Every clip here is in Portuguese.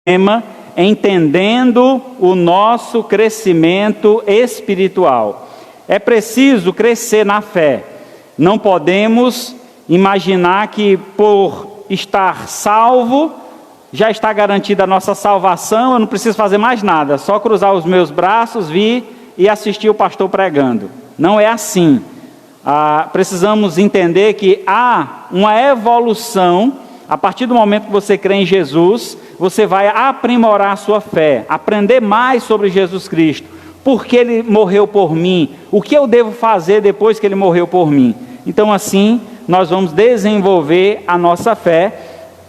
tema entendendo o nosso crescimento espiritual. É preciso crescer na fé. Não podemos imaginar que por estar salvo, já está garantida a nossa salvação, eu não preciso fazer mais nada, só cruzar os meus braços, vir e assistir o pastor pregando. Não é assim. Precisamos entender que há uma evolução. A partir do momento que você crê em Jesus, você vai aprimorar a sua fé, aprender mais sobre Jesus Cristo. Por que Ele morreu por mim? O que eu devo fazer depois que Ele morreu por mim? Então assim, nós vamos desenvolver a nossa fé,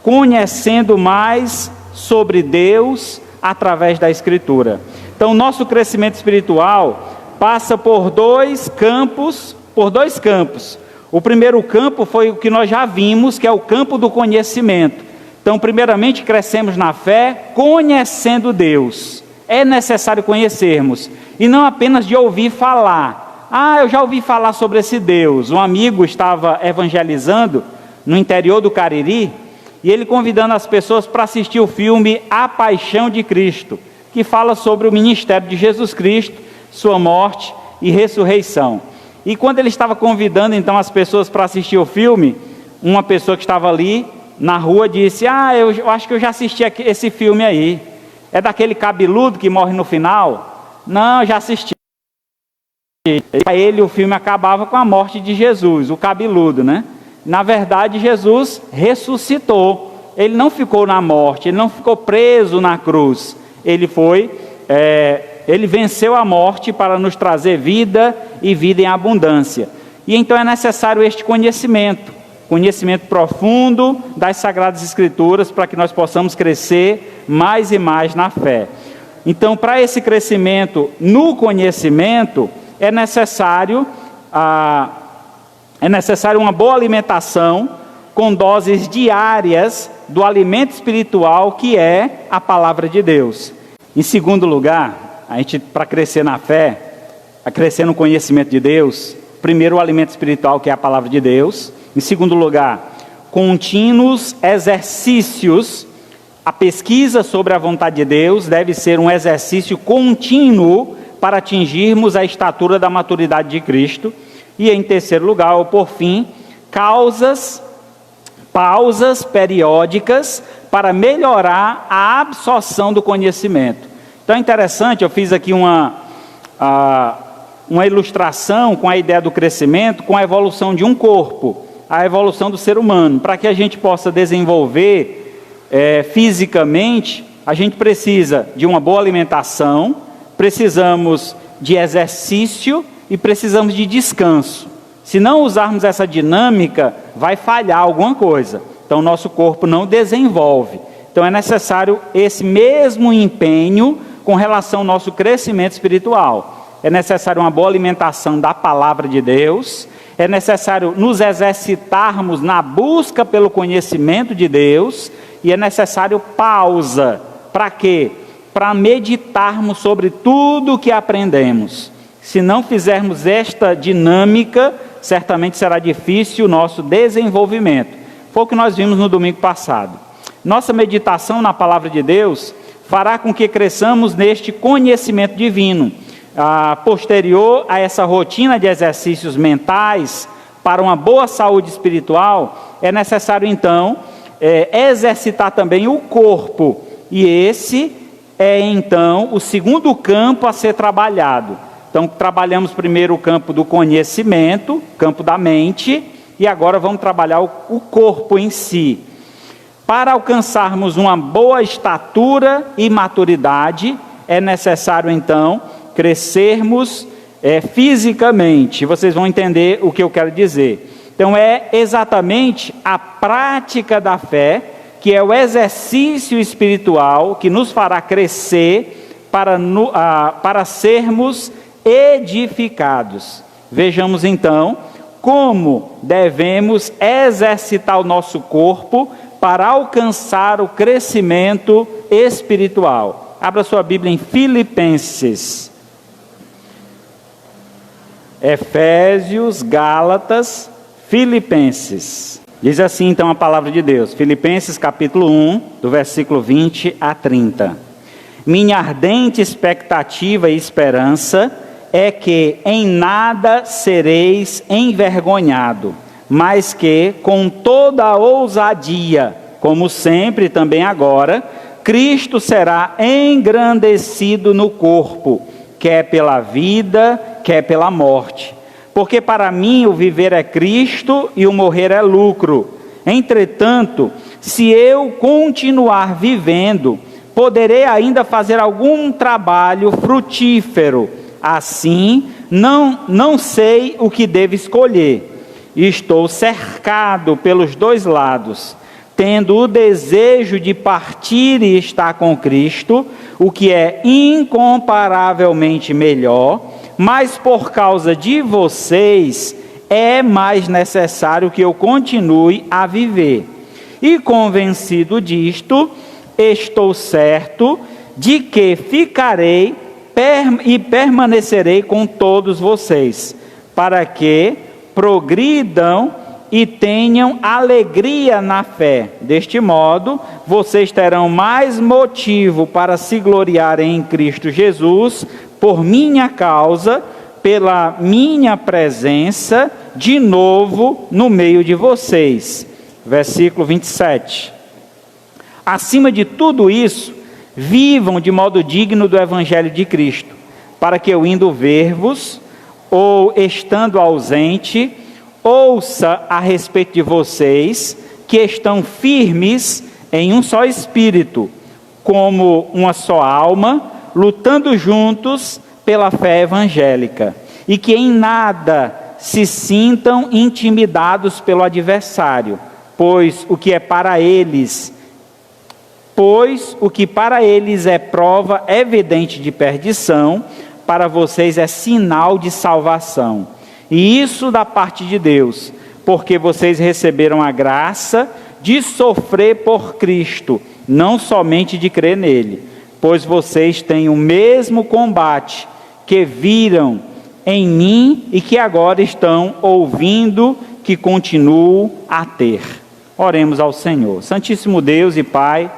conhecendo mais sobre Deus através da Escritura. Então, nosso crescimento espiritual passa por dois campos. O primeiro campo foi o que nós já vimos, que é o campo do conhecimento. Então, primeiramente, crescemos na fé, conhecendo Deus. É necessário conhecermos, e não apenas de ouvir falar. Eu já ouvi falar sobre esse Deus. Um amigo estava evangelizando no interior do Cariri, e ele convidando as pessoas para assistir o filme A Paixão de Cristo, que fala sobre o ministério de Jesus Cristo, sua morte e ressurreição. E quando ele estava convidando então as pessoas para assistir o filme, uma pessoa que estava ali na rua disse: eu acho que eu já assisti esse filme aí. É daquele cabeludo que morre no final? Não, já assisti. Para ele o filme acabava com a morte de Jesus, o cabeludo, né? Na verdade, Jesus ressuscitou. Ele não ficou na morte, ele não ficou preso na cruz. Ele venceu a morte para nos trazer vida e vida em abundância. E então é necessário este conhecimento profundo das Sagradas Escrituras, para que nós possamos crescer mais e mais na fé. Então, para esse crescimento no conhecimento, é necessário uma boa alimentação, com doses diárias do alimento espiritual, que é a palavra de Deus. Em segundo lugar, para crescer na fé, a crescer no conhecimento de Deus, primeiro o alimento espiritual, que é a palavra de Deus. Em segundo lugar, contínuos exercícios. A pesquisa sobre a vontade de Deus deve ser um exercício contínuo para atingirmos a estatura da maturidade de Cristo. E em terceiro lugar, ou por fim, pausas periódicas para melhorar a absorção do conhecimento. Então é interessante, eu fiz aqui uma ilustração com a ideia do crescimento, com a evolução de um corpo, a evolução do ser humano. Para que a gente possa desenvolver fisicamente, a gente precisa de uma boa alimentação, precisamos de exercício e precisamos de descanso. Se não usarmos essa dinâmica, vai falhar alguma coisa. Então, nosso corpo não desenvolve. Então, é necessário esse mesmo empenho com relação ao nosso crescimento espiritual. É necessário uma boa alimentação da palavra de Deus. É necessário nos exercitarmos na busca pelo conhecimento de Deus. E é necessário pausa. Para quê? Para meditarmos sobre tudo o que aprendemos. Se não fizermos esta dinâmica, certamente será difícil o nosso desenvolvimento. Foi o que nós vimos no domingo passado. Nossa meditação na palavra de Deus fará com que cresçamos neste conhecimento divino. Posterior a essa rotina de exercícios mentais, para uma boa saúde espiritual, é necessário então exercitar também o corpo. E esse é então o segundo campo a ser trabalhado. Então, trabalhamos primeiro o campo do conhecimento, campo da mente, e agora vamos trabalhar o corpo em si. Para alcançarmos uma boa estatura e maturidade, é necessário, então, crescermos fisicamente. Vocês vão entender o que eu quero dizer. Então, é exatamente a prática da fé, que é o exercício espiritual, que nos fará crescer para sermos edificados. Vejamos então como devemos exercitar o nosso corpo para alcançar o crescimento espiritual. Abra sua Bíblia em Filipenses. Efésios, Gálatas, Filipenses. Diz assim então a palavra de Deus, Filipenses capítulo 1, do versículo 20 a 30. Minha ardente expectativa e esperança é que em nada sereis envergonhado, mas que com toda a ousadia, como sempre também agora, Cristo será engrandecido no corpo, quer pela vida, quer pela morte. Porque para mim o viver é Cristo e o morrer é lucro. Entretanto, se eu continuar vivendo, poderei ainda fazer algum trabalho frutífero. Assim, não sei o que devo escolher. Estou cercado pelos dois lados, tendo o desejo de partir e estar com Cristo, o que é incomparavelmente melhor, mas por causa de vocês é mais necessário que eu continue a viver. E convencido disto, estou certo de que ficarei e permanecerei com todos vocês, para que progridam e tenham alegria na fé. Deste modo, vocês terão mais motivo para se gloriarem em Cristo Jesus, por minha causa, pela minha presença, de novo no meio de vocês. Versículo 27. Acima de tudo isso, vivam de modo digno do Evangelho de Cristo, para que eu indo ver-vos, ou estando ausente, ouça a respeito de vocês, que estão firmes em um só espírito, como uma só alma, lutando juntos pela fé evangélica, e que em nada se sintam intimidados pelo adversário, pois o que para eles é prova evidente de perdição, para vocês é sinal de salvação. E isso da parte de Deus, porque vocês receberam a graça de sofrer por Cristo, não somente de crer nele, pois vocês têm o mesmo combate que viram em mim e que agora estão ouvindo que continuo a ter. Oremos ao Senhor. Santíssimo Deus e Pai,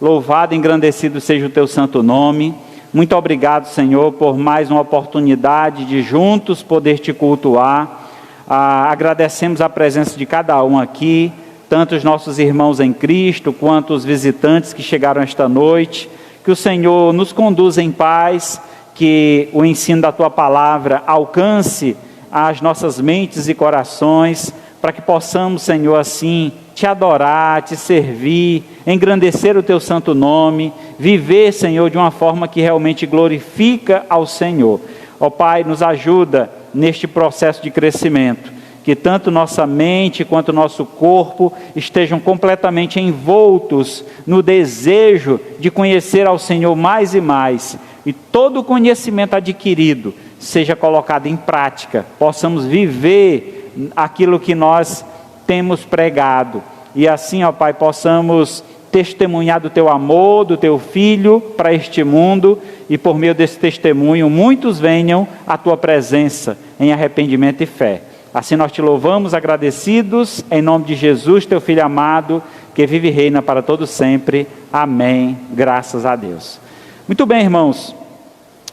louvado e engrandecido seja o teu santo nome. Muito obrigado, Senhor, por mais uma oportunidade de juntos poder te cultuar. Agradecemos a presença de cada um aqui, tanto os nossos irmãos em Cristo, quanto os visitantes que chegaram esta noite. Que o Senhor nos conduza em paz, que o ensino da Tua Palavra alcance as nossas mentes e corações, para que possamos, Senhor, assim, te adorar, te servir, engrandecer o Teu santo nome, viver, Senhor, de uma forma que realmente glorifica ao Senhor. Ó Pai, nos ajuda neste processo de crescimento, que tanto nossa mente quanto nosso corpo estejam completamente envoltos no desejo de conhecer ao Senhor mais e mais, e todo o conhecimento adquirido seja colocado em prática, possamos viver aquilo que nós temos pregado, e assim, ó Pai, possamos testemunhar do Teu amor, do Teu Filho para este mundo, e por meio desse testemunho muitos venham à Tua presença em arrependimento e fé. Assim nós Te louvamos agradecidos, em nome de Jesus, Teu Filho amado, que vive e reina para todo sempre. Amém. Graças a Deus. Muito bem, irmãos.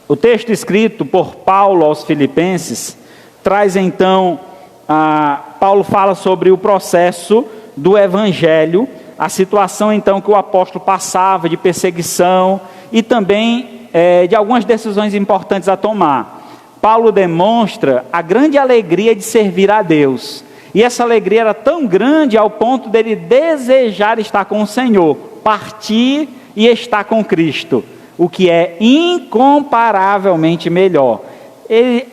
O texto escrito por Paulo aos Filipenses traz então, Paulo fala sobre o processo do Evangelho, a situação então que o apóstolo passava de perseguição e também de algumas decisões importantes a tomar. Paulo demonstra a grande alegria de servir a Deus, e essa alegria era tão grande ao ponto dele desejar estar com o Senhor, partir e estar com Cristo, o que é incomparavelmente melhor.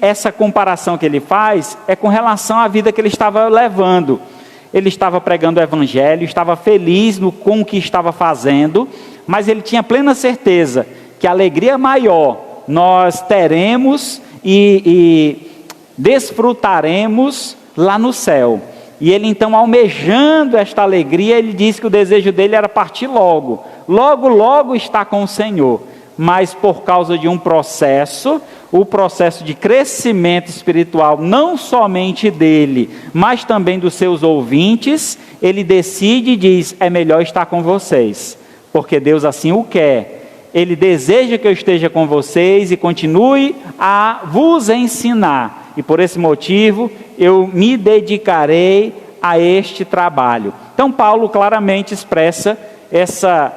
Essa comparação que ele faz é com relação à vida que ele estava levando. Ele estava pregando o Evangelho, estava feliz com o que estava fazendo, mas ele tinha plena certeza que a alegria maior nós teremos e desfrutaremos lá no céu. E ele então, almejando esta alegria, ele disse que o desejo dele era partir logo estar com o Senhor. Mas por causa de um processo, o processo de crescimento espiritual, não somente dele, mas também dos seus ouvintes, ele decide e diz: é melhor estar com vocês, porque Deus assim o quer. Ele deseja que eu esteja com vocês e continue a vos ensinar. E por esse motivo, eu me dedicarei a este trabalho. Então, Paulo claramente expressa essa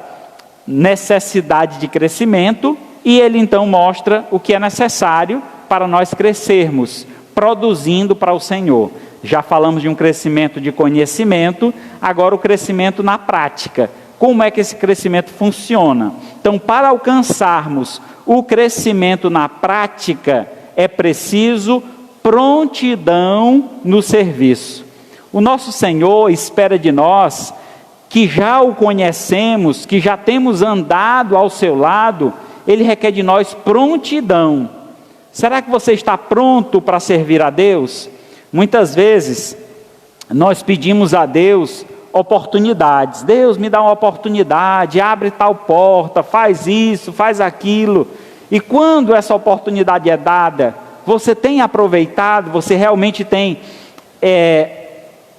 necessidade de crescimento, e ele então mostra o que é necessário para nós crescermos, produzindo para o Senhor. Já falamos de um crescimento de conhecimento, agora o crescimento na prática. Como é que esse crescimento funciona? Então, para alcançarmos o crescimento na prática, é preciso prontidão no serviço. O nosso Senhor espera de nós, que já o conhecemos, que já temos andado ao seu lado, Ele requer de nós prontidão. Será que você está pronto para servir a Deus? Muitas vezes, nós pedimos a Deus oportunidades. Deus, me dá uma oportunidade, abre tal porta, faz isso, faz aquilo. E quando essa oportunidade é dada, você tem aproveitado, você realmente tem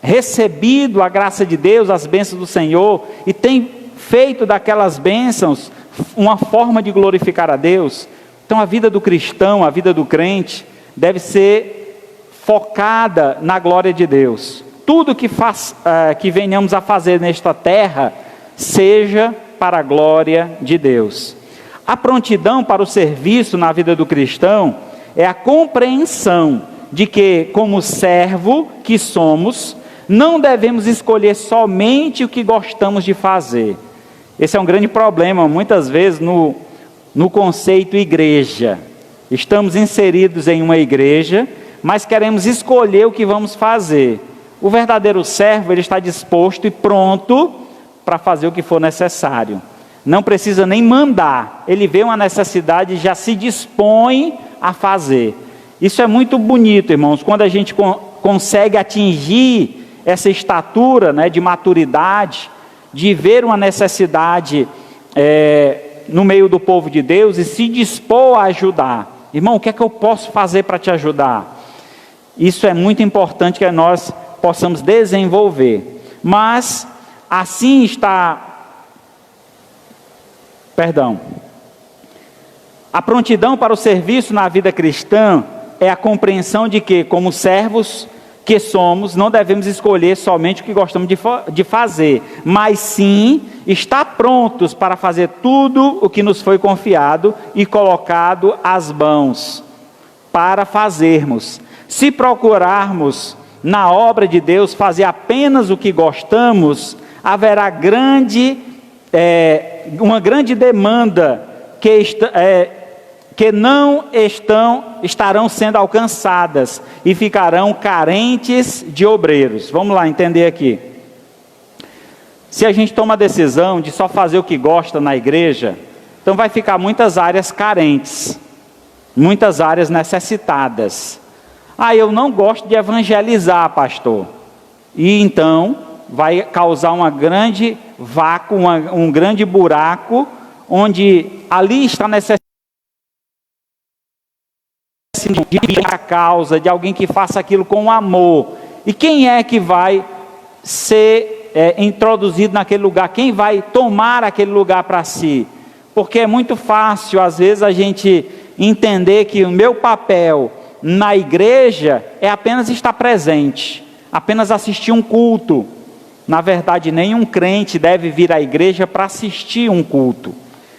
recebido a graça de Deus, as bênçãos do Senhor, e tem feito daquelas bênçãos uma forma de glorificar a Deus? Então a vida do cristão, a vida do crente, deve ser focada na glória de Deus. Tudo que venhamos a fazer nesta terra, seja para a glória de Deus. A prontidão para o serviço na vida do cristão é a compreensão de que, como servo que somos, não devemos escolher somente o que gostamos de fazer. Esse é um grande problema, muitas vezes, no conceito igreja. Estamos inseridos em uma igreja, mas queremos escolher o que vamos fazer. O verdadeiro servo, ele está disposto e pronto para fazer o que for necessário. Não precisa nem mandar. Ele vê uma necessidade e já se dispõe a fazer. Isso é muito bonito, irmãos, quando a gente consegue atingir essa estatura, né, de maturidade, de ver uma necessidade no meio do povo de Deus e se dispor a ajudar. Irmão, o que é que eu posso fazer para te ajudar? Isso é muito importante que nós possamos desenvolver. Mas assim está... A prontidão para o serviço na vida cristã é a compreensão de que, como servos que somos, não devemos escolher somente o que gostamos de fazer, mas sim estar prontos para fazer tudo o que nos foi confiado e colocado às mãos para fazermos. Se procurarmos na obra de Deus fazer apenas o que gostamos, haverá uma grande demanda que não estarão sendo alcançadas e ficarão carentes de obreiros. Vamos lá entender aqui. Se a gente toma a decisão de só fazer o que gosta na igreja, então vai ficar muitas áreas carentes, muitas áreas necessitadas. Eu não gosto de evangelizar, pastor. E então vai causar uma grande vácuo, um grande buraco, onde ali está necessidade de a causa, de alguém que faça aquilo com amor. E quem é que vai ser introduzido naquele lugar? Quem vai tomar aquele lugar para si? Porque é muito fácil, às vezes, a gente entender que o meu papel na igreja é apenas estar presente, apenas assistir um culto. Na verdade, nenhum crente deve vir à igreja para assistir um culto.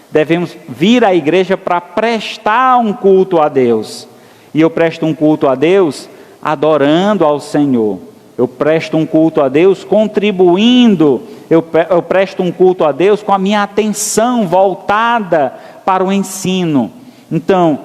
Devemos vir à igreja para prestar um culto a Deus. E eu presto um culto a Deus adorando ao Senhor. Eu presto um culto a Deus contribuindo. Eu presto um culto a Deus com a minha atenção voltada para o ensino. Então,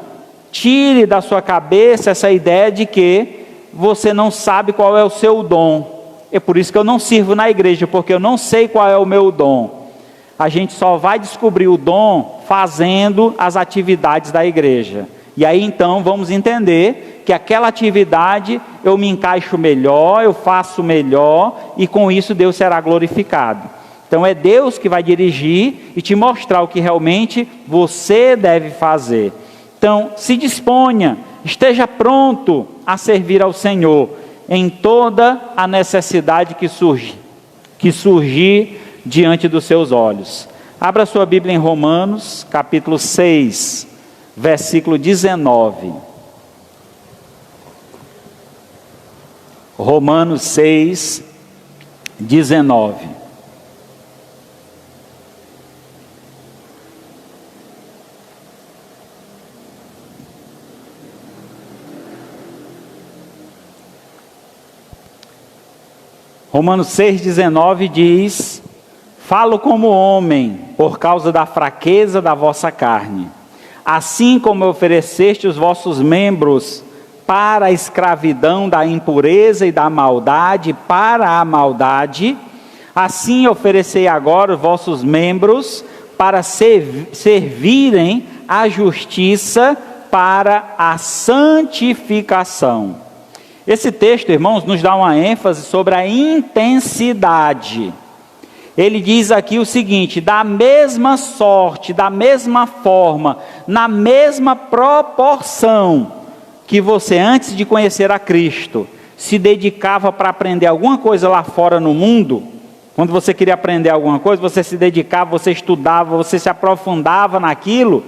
tire da sua cabeça essa ideia de que você não sabe qual é o seu dom. É por isso que eu não sirvo na igreja, porque eu não sei qual é o meu dom. A gente só vai descobrir o dom fazendo as atividades da igreja. E aí então vamos entender que aquela atividade eu me encaixo melhor, eu faço melhor, e com isso Deus será glorificado. Então é Deus que vai dirigir e te mostrar o que realmente você deve fazer. Então, se disponha, esteja pronto a servir ao Senhor em toda a necessidade que surgir diante dos seus olhos. Abra sua Bíblia em Romanos, capítulo 6, versículo 19. Romanos 6, 19. Romanos 6,19 diz: falo como homem, por causa da fraqueza da vossa carne. Assim como ofereceste os vossos membros para a escravidão da impureza e da maldade, para a maldade, assim oferecei agora os vossos membros para servirem à justiça, para a santificação. Esse texto, irmãos, nos dá uma ênfase sobre a intensidade. Ele diz aqui o seguinte: da mesma sorte, da mesma forma, na mesma proporção que você, antes de conhecer a Cristo, se dedicava para aprender alguma coisa lá fora no mundo, quando você queria aprender alguma coisa, você se dedicava, você estudava, você se aprofundava naquilo,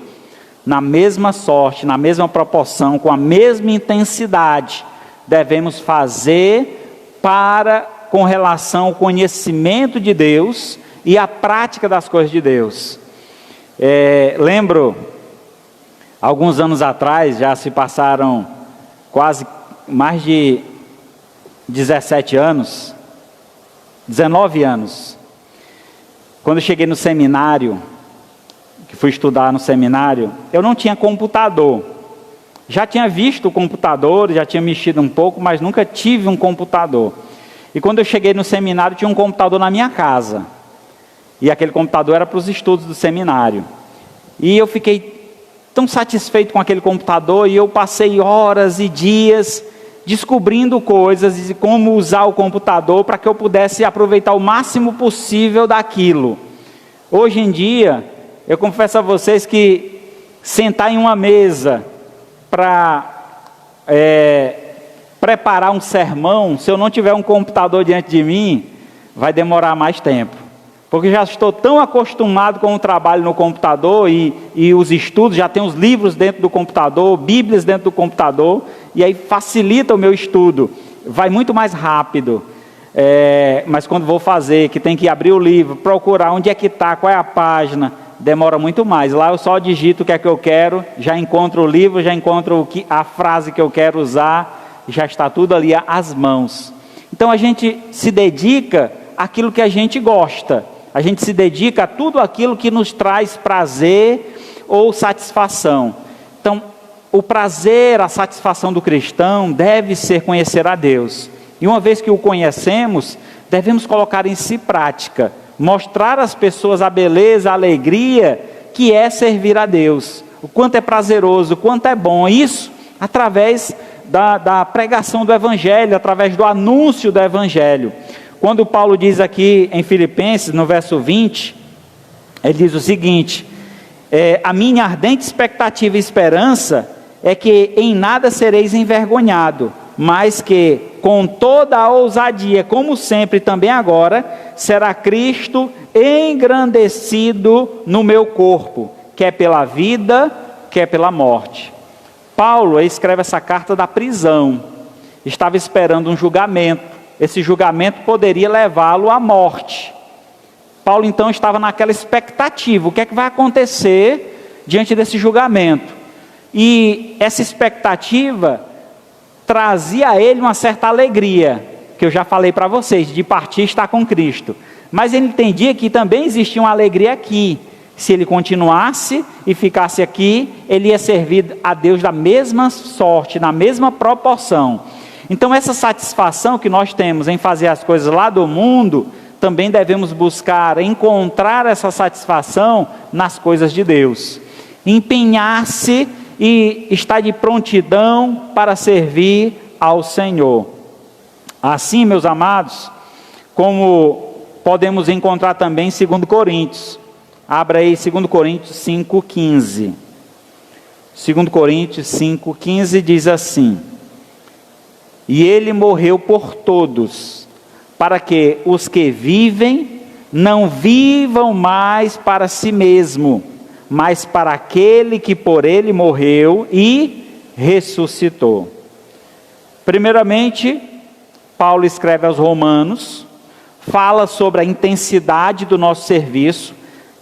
na mesma sorte, na mesma proporção, com a mesma intensidade, devemos fazer com relação ao conhecimento de Deus e à prática das coisas de Deus. Lembro, alguns anos atrás, já se passaram quase mais de 17 anos, 19 anos, quando eu cheguei no seminário, que fui estudar no seminário, eu não tinha computador. Já tinha visto o computador, já tinha mexido um pouco, mas nunca tive um computador. E quando eu cheguei no seminário, tinha um computador na minha casa. E aquele computador era para os estudos do seminário. E eu fiquei tão satisfeito com aquele computador, e eu passei horas e dias descobrindo coisas de como usar o computador para que eu pudesse aproveitar o máximo possível daquilo. Hoje em dia, eu confesso a vocês que sentar em uma mesa para preparar um sermão, se eu não tiver um computador diante de mim, vai demorar mais tempo, porque já estou tão acostumado com o trabalho no computador e os estudos, já tenho os livros dentro do computador, bíblias dentro do computador, e aí facilita o meu estudo, vai muito mais rápido. Mas quando vou fazer, que tem que abrir o livro, procurar onde é que está, qual é a página, demora muito mais. Lá eu só digito o que é que eu quero, já encontro o livro, já encontro a frase que eu quero usar, já está tudo ali às mãos. Então a gente se dedica àquilo que a gente gosta, a gente se dedica a tudo aquilo que nos traz prazer ou satisfação. Então o prazer, a satisfação do cristão deve ser conhecer a Deus, e uma vez que o conhecemos, devemos colocar em prática, mostrar às pessoas a beleza, a alegria que é servir a Deus, o quanto é prazeroso, o quanto é bom, isso através da pregação do Evangelho, através do anúncio do Evangelho. Quando Paulo diz aqui em Filipenses, no verso 20, ele diz o seguinte: a minha ardente expectativa e esperança é que em nada sereis envergonhado, mas que com toda a ousadia, como sempre também agora, será Cristo engrandecido no meu corpo, quer pela vida, quer pela morte. Paulo escreve essa carta da prisão, estava esperando um julgamento, esse julgamento poderia levá-lo à morte. Paulo então estava naquela expectativa, o que é que vai acontecer diante desse julgamento? E essa expectativa trazia a ele uma certa alegria, que eu já falei para vocês, de partir e estar com Cristo. Mas ele entendia que também existia uma alegria aqui. Se ele continuasse e ficasse aqui, ele ia servir a Deus da mesma sorte, na mesma proporção. Então essa satisfação que nós temos em fazer as coisas lá do mundo, também devemos buscar encontrar essa satisfação nas coisas de Deus. Empenhar-se e estar de prontidão para servir ao Senhor. Assim, meus amados, como podemos encontrar também em 2 Coríntios. Abra aí 2 Coríntios 5,15. 2 Coríntios 5,15 diz assim: e ele morreu por todos, para que os que vivem não vivam mais para si mesmo, mas para aquele que por ele morreu e ressuscitou. Primeiramente, Paulo escreve aos Romanos, fala sobre a intensidade do nosso serviço,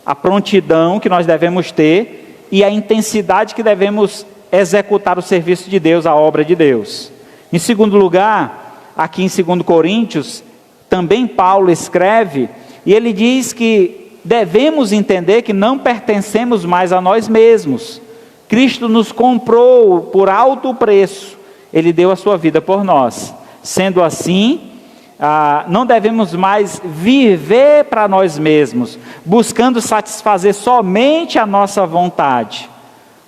a prontidão que nós devemos ter e a intensidade que devemos executar o serviço de Deus, a obra de Deus. Em segundo lugar, aqui em 2 Coríntios, também Paulo escreve, e ele diz que devemos entender que não pertencemos mais a nós mesmos. Cristo nos comprou por alto preço, ele deu a sua vida por nós. Sendo assim, não devemos mais viver para nós mesmos, buscando satisfazer somente a nossa vontade,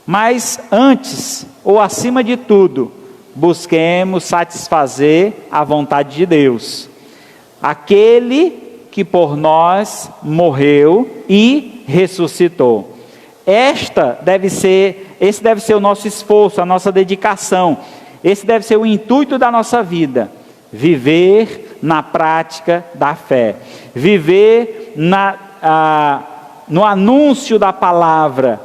mas antes, ou acima de tudo, busquemos satisfazer a vontade de Deus, aquele que por nós morreu e ressuscitou. Esse deve ser o nosso esforço, a nossa dedicação, esse deve ser o intuito da nossa vida, viver na prática da fé, viver no anúncio da palavra,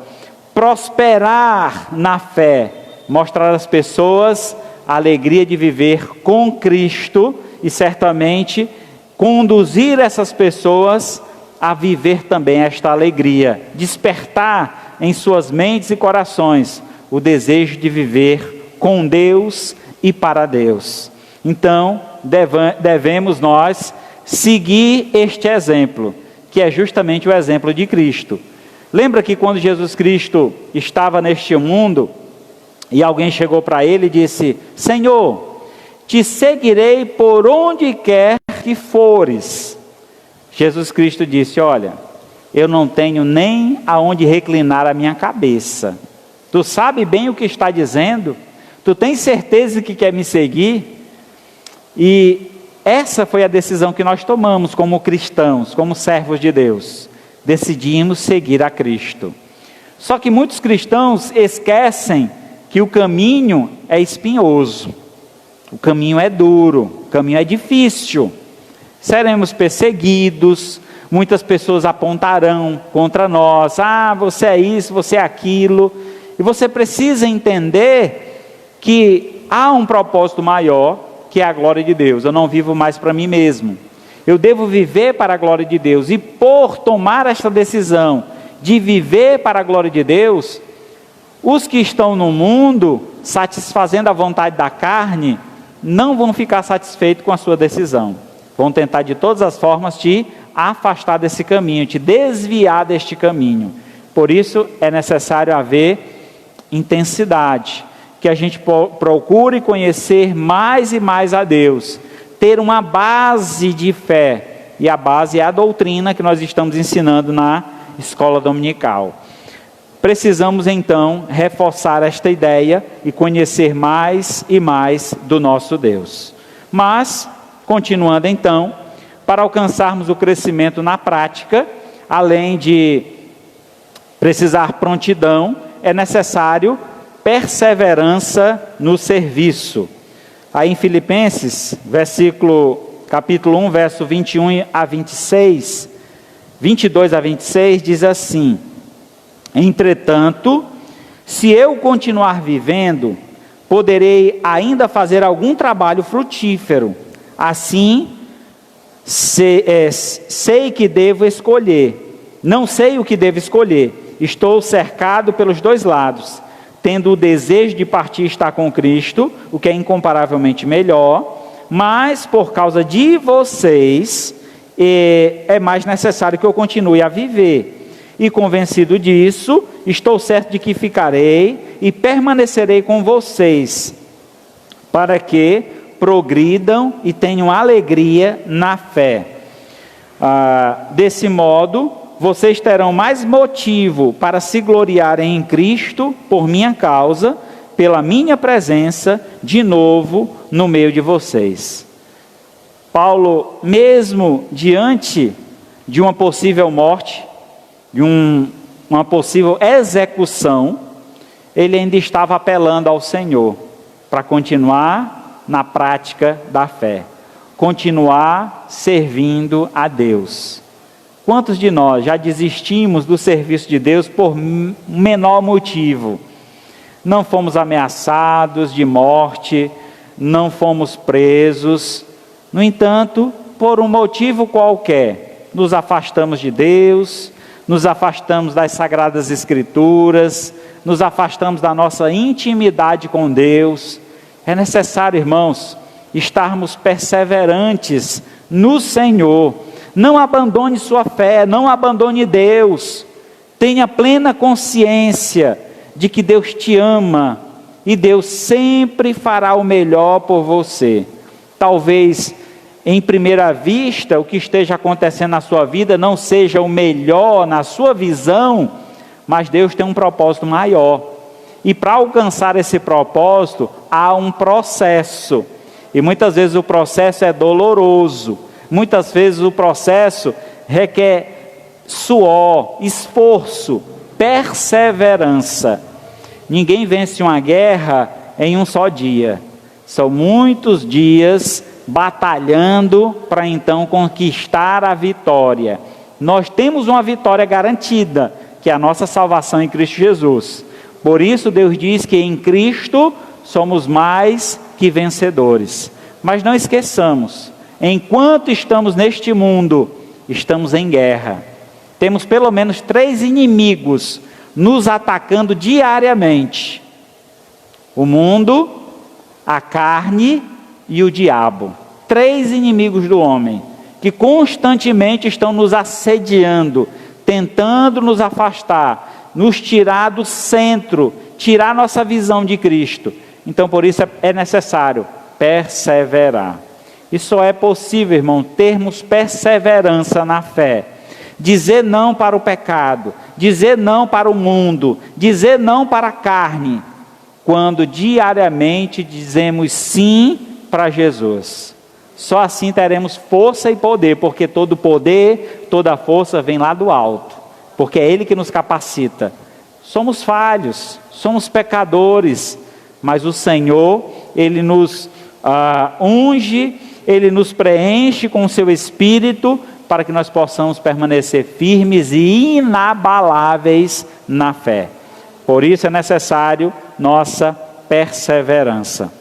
prosperar na fé, mostrar às pessoas a alegria de viver com Cristo e certamente conduzir essas pessoas a viver também esta alegria, despertar em suas mentes e corações o desejo de viver com Deus e para Deus. Então, devemos nós seguir este exemplo, que é justamente o exemplo de Cristo. Lembra que quando Jesus Cristo estava neste mundo, e alguém chegou para ele e disse: Senhor, te seguirei por onde quer que fores. Jesus Cristo disse: olha, eu não tenho nem aonde reclinar a minha cabeça. Tu sabe bem o que está dizendo? Tu tens certeza que quer me seguir? E essa foi a decisão que nós tomamos como cristãos, como servos de Deus. Decidimos seguir a Cristo. Só que muitos cristãos esquecem que o caminho é espinhoso, o caminho é duro, o caminho é difícil. Seremos perseguidos, muitas pessoas apontarão contra nós: você é isso, você é aquilo. E você precisa entender que há um propósito maior, que é a glória de Deus. Eu não vivo mais para mim mesmo, eu devo viver para a glória de Deus. E por tomar esta decisão de viver para a glória de Deus, os que estão no mundo, satisfazendo a vontade da carne, não vão ficar satisfeitos com a sua decisão. Vão tentar de todas as formas te afastar desse caminho, te desviar deste caminho. Por isso é necessário haver intensidade, que a gente procure conhecer mais e mais a Deus, ter uma base de fé, e a base é a doutrina que nós estamos ensinando na escola dominical. Precisamos então reforçar esta ideia e conhecer mais e mais do nosso Deus. Mas, continuando então, para alcançarmos o crescimento na prática, além de precisar prontidão, é necessário perseverança no serviço. Aí em Filipenses, capítulo 1, verso 21 a 26, 22 a 26, diz assim: entretanto, se eu continuar vivendo, poderei ainda fazer algum trabalho frutífero. Assim, sei que devo escolher. Não sei o que devo escolher. Estou cercado pelos dois lados, tendo o desejo de partir e estar com Cristo, o que é incomparavelmente melhor, mas por causa de vocês, é mais necessário que eu continue a viver. E convencido disso, estou certo de que ficarei e permanecerei com vocês, para que progridam e tenham alegria na fé. Desse modo, vocês terão mais motivo para se gloriarem em Cristo por minha causa, pela minha presença de novo no meio de vocês. Paulo, mesmo diante de uma possível morte, de uma possível execução, ele ainda estava apelando ao Senhor para continuar na prática da fé, continuar servindo a Deus. Quantos de nós já desistimos do serviço de Deus por menor motivo? Não fomos ameaçados de morte, não fomos presos, no entanto, por um motivo qualquer, nos afastamos de Deus, nos afastamos das Sagradas Escrituras, nos afastamos da nossa intimidade com Deus. É necessário, irmãos, estarmos perseverantes no Senhor. Não abandone sua fé, não abandone Deus. Tenha plena consciência de que Deus te ama e Deus sempre fará o melhor por você. Talvez em primeira vista o que esteja acontecendo na sua vida não seja o melhor na sua visão, mas Deus tem um propósito maior. E para alcançar esse propósito há um processo. E muitas vezes o processo é doloroso. Muitas vezes o processo requer suor, esforço, perseverança. Ninguém vence uma guerra em um só dia. São muitos dias batalhando para então conquistar a vitória. Nós temos uma vitória garantida, que é a nossa salvação em Cristo Jesus. Por isso Deus diz que em Cristo somos mais que vencedores. Mas não esqueçamos, enquanto estamos neste mundo, estamos em guerra. Temos pelo menos 3 inimigos nos atacando diariamente: o mundo, a carne e o diabo. 3 inimigos do homem, que constantemente estão nos assediando, tentando nos afastar, nos tirar do centro, tirar nossa visão de Cristo. Então por isso é necessário perseverar. E só é possível, irmão, termos perseverança na fé. Dizer não para o pecado, dizer não para o mundo, dizer não para a carne, quando diariamente dizemos sim para Jesus. Só assim teremos força e poder, porque todo poder, toda força vem lá do alto, porque é Ele que nos capacita. Somos falhos, somos pecadores, mas o Senhor, Ele nos unge, Ele nos preenche com o seu Espírito, para que nós possamos permanecer firmes e inabaláveis na fé. Por isso é necessário nossa perseverança.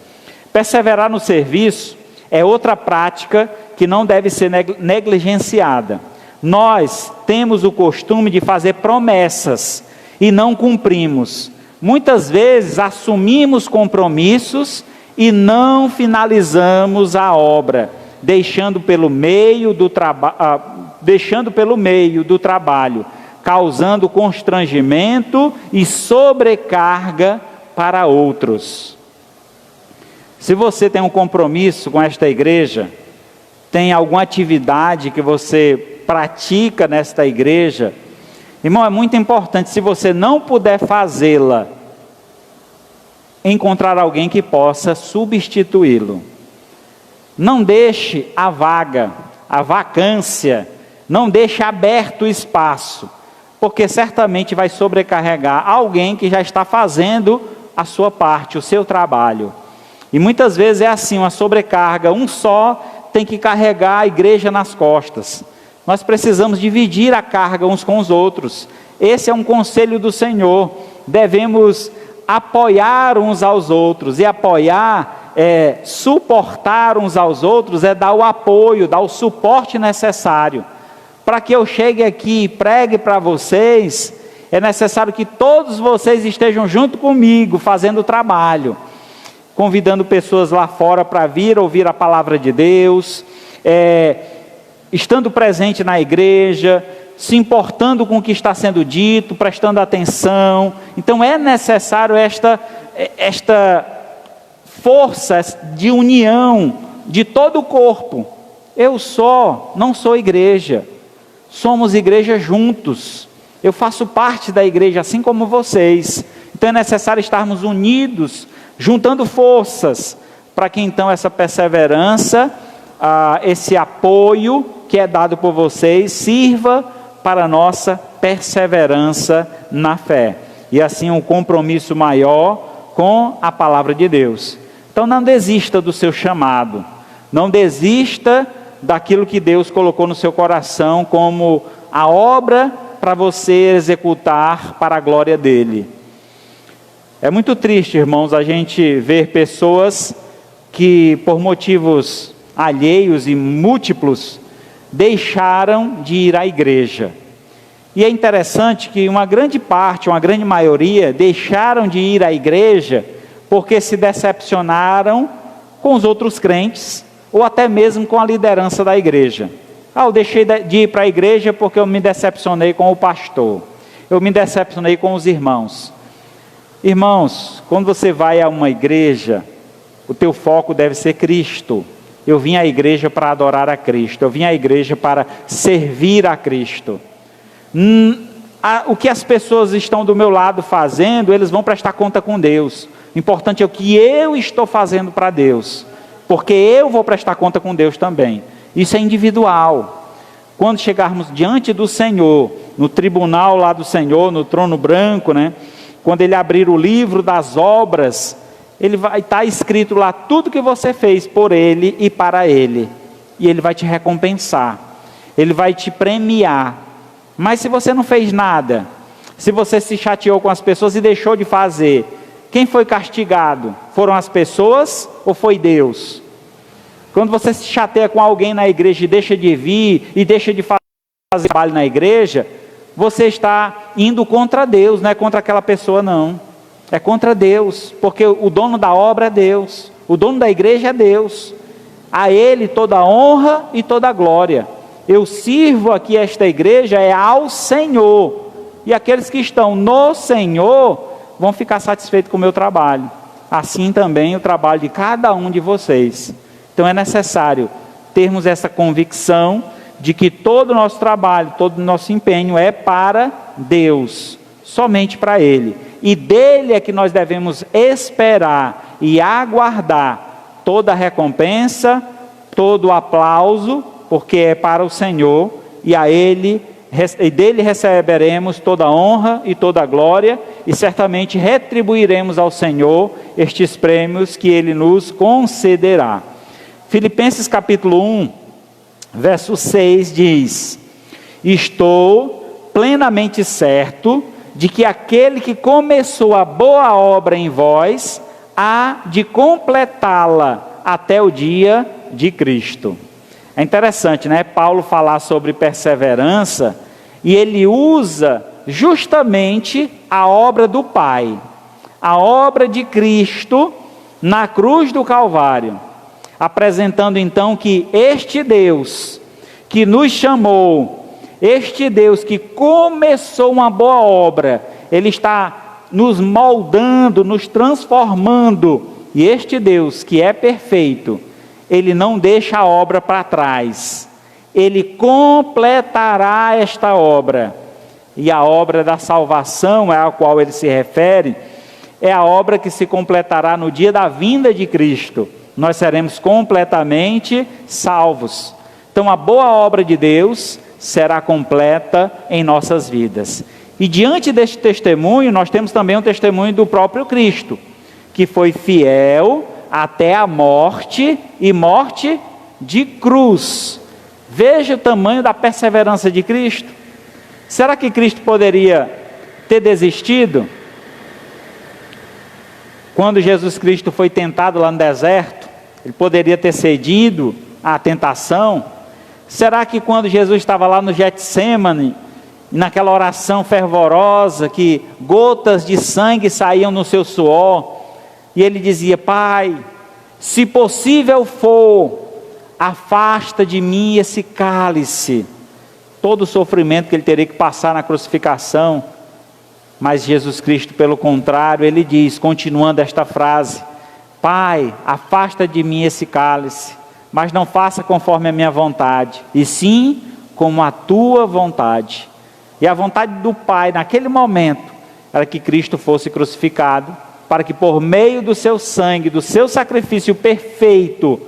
Perseverar no serviço é outra prática que não deve ser negligenciada. Nós temos o costume de fazer promessas e não cumprimos. Muitas vezes assumimos compromissos e não finalizamos a obra, deixando pelo meio do trabalho, causando constrangimento e sobrecarga para outros. Se você tem um compromisso com esta igreja, tem alguma atividade que você pratica nesta igreja, irmão, é muito importante, se você não puder fazê-la, encontrar alguém que possa substituí-lo. Não deixe a vaga, a vacância, não deixe aberto o espaço, porque certamente vai sobrecarregar alguém que já está fazendo a sua parte, o seu trabalho. E muitas vezes é assim, uma sobrecarga, um só tem que carregar a igreja nas costas. Nós precisamos dividir a carga uns com os outros. Esse é um conselho do Senhor. Devemos apoiar uns aos outros, e apoiar suportar uns aos outros, é dar o apoio, dar o suporte necessário. Para que eu chegue aqui e pregue para vocês, é necessário que todos vocês estejam junto comigo, fazendo o trabalho, convidando pessoas lá fora para vir ouvir a palavra de Deus, estando presente na igreja, se importando com o que está sendo dito, prestando atenção. Então é necessário esta força de união de todo o corpo. Eu não sou igreja, somos igreja juntos. Eu faço parte da igreja assim como vocês. Então é necessário estarmos unidos, juntando forças, para que então essa perseverança, esse apoio que é dado por vocês, sirva para a nossa perseverança na fé. e assim um compromisso maior com a palavra de Deus. Então não desista do seu chamado, não desista daquilo que Deus colocou no seu coração como a obra para você executar para a glória dele. É muito triste, irmãos, a gente ver pessoas que por motivos alheios e múltiplos deixaram de ir à igreja. E é interessante que uma grande parte, uma grande maioria, deixaram de ir à igreja porque se decepcionaram com os outros crentes, ou até mesmo com a liderança da igreja. Eu deixei de ir para a igreja porque eu me decepcionei com o pastor, eu me decepcionei com os irmãos. Irmãos, quando você vai a uma igreja, o teu foco deve ser Cristo. Eu vim à igreja para adorar a Cristo, eu vim à igreja para servir a Cristo. O que as pessoas estão do meu lado fazendo, eles vão prestar conta com Deus. O importante é o que eu estou fazendo para Deus, porque eu vou prestar conta com Deus também. Isso é individual. Quando chegarmos diante do Senhor, no tribunal lá do Senhor, no trono branco, né? Quando Ele abrir o livro das obras, Ele vai estar escrito lá tudo que você fez por Ele e para Ele. E Ele vai te recompensar, Ele vai te premiar. Mas se você não fez nada, se você se chateou com as pessoas e deixou de fazer, quem foi castigado? Foram as pessoas ou foi Deus? Quando você se chateia com alguém na igreja e deixa de vir e deixa de fazer trabalho na igreja, você está indo contra Deus, não é contra aquela pessoa não. É contra Deus, porque o dono da obra é Deus, o dono da igreja é Deus. A Ele toda a honra e toda a glória. Eu sirvo aqui esta igreja é ao Senhor, e aqueles que estão no Senhor vão ficar satisfeitos com o meu trabalho. Assim também o trabalho de cada um de vocês. Então é necessário termos essa convicção de que todo o nosso trabalho, todo o nosso empenho é para Deus, somente para Ele. E dele é que nós devemos esperar e aguardar toda a recompensa, todo o aplauso, porque é para o Senhor, e dele receberemos toda a honra e toda a glória, e certamente retribuiremos ao Senhor estes prêmios que Ele nos concederá. Filipenses capítulo 1, verso 6 diz: estou plenamente certo de que aquele que começou a boa obra em vós, há de completá-la até o dia de Cristo. É interessante, né? Paulo falar sobre perseverança, e ele usa justamente a obra do Pai, a obra de Cristo na cruz do Calvário, apresentando então que este Deus que nos chamou, este Deus que começou uma boa obra, Ele está nos moldando, nos transformando, e este Deus que é perfeito, Ele não deixa a obra para trás, Ele completará esta obra. E a obra da salvação, a qual Ele se refere, é a obra que se completará no dia da vinda de Cristo. Nós seremos completamente salvos. Então a boa obra de Deus será completa em nossas vidas. E diante deste testemunho, nós temos também um testemunho do próprio Cristo, que foi fiel até a morte, e morte de cruz. Veja o tamanho da perseverança de Cristo. Será que Cristo poderia ter desistido? Quando Jesus Cristo foi tentado lá no deserto, Ele poderia ter cedido à tentação? Será que quando Jesus estava lá no Getsêmani, naquela oração fervorosa, que gotas de sangue saíam no seu suor, e Ele dizia: Pai, se possível for, afasta de mim esse cálice, todo o sofrimento que Ele teria que passar na crucificação? Mas Jesus Cristo, pelo contrário, Ele diz, continuando esta frase: Pai, afasta de mim esse cálice, mas não faça conforme a minha vontade, e sim como a tua vontade. E a vontade do Pai naquele momento era que Cristo fosse crucificado, para que por meio do seu sangue, do seu sacrifício perfeito,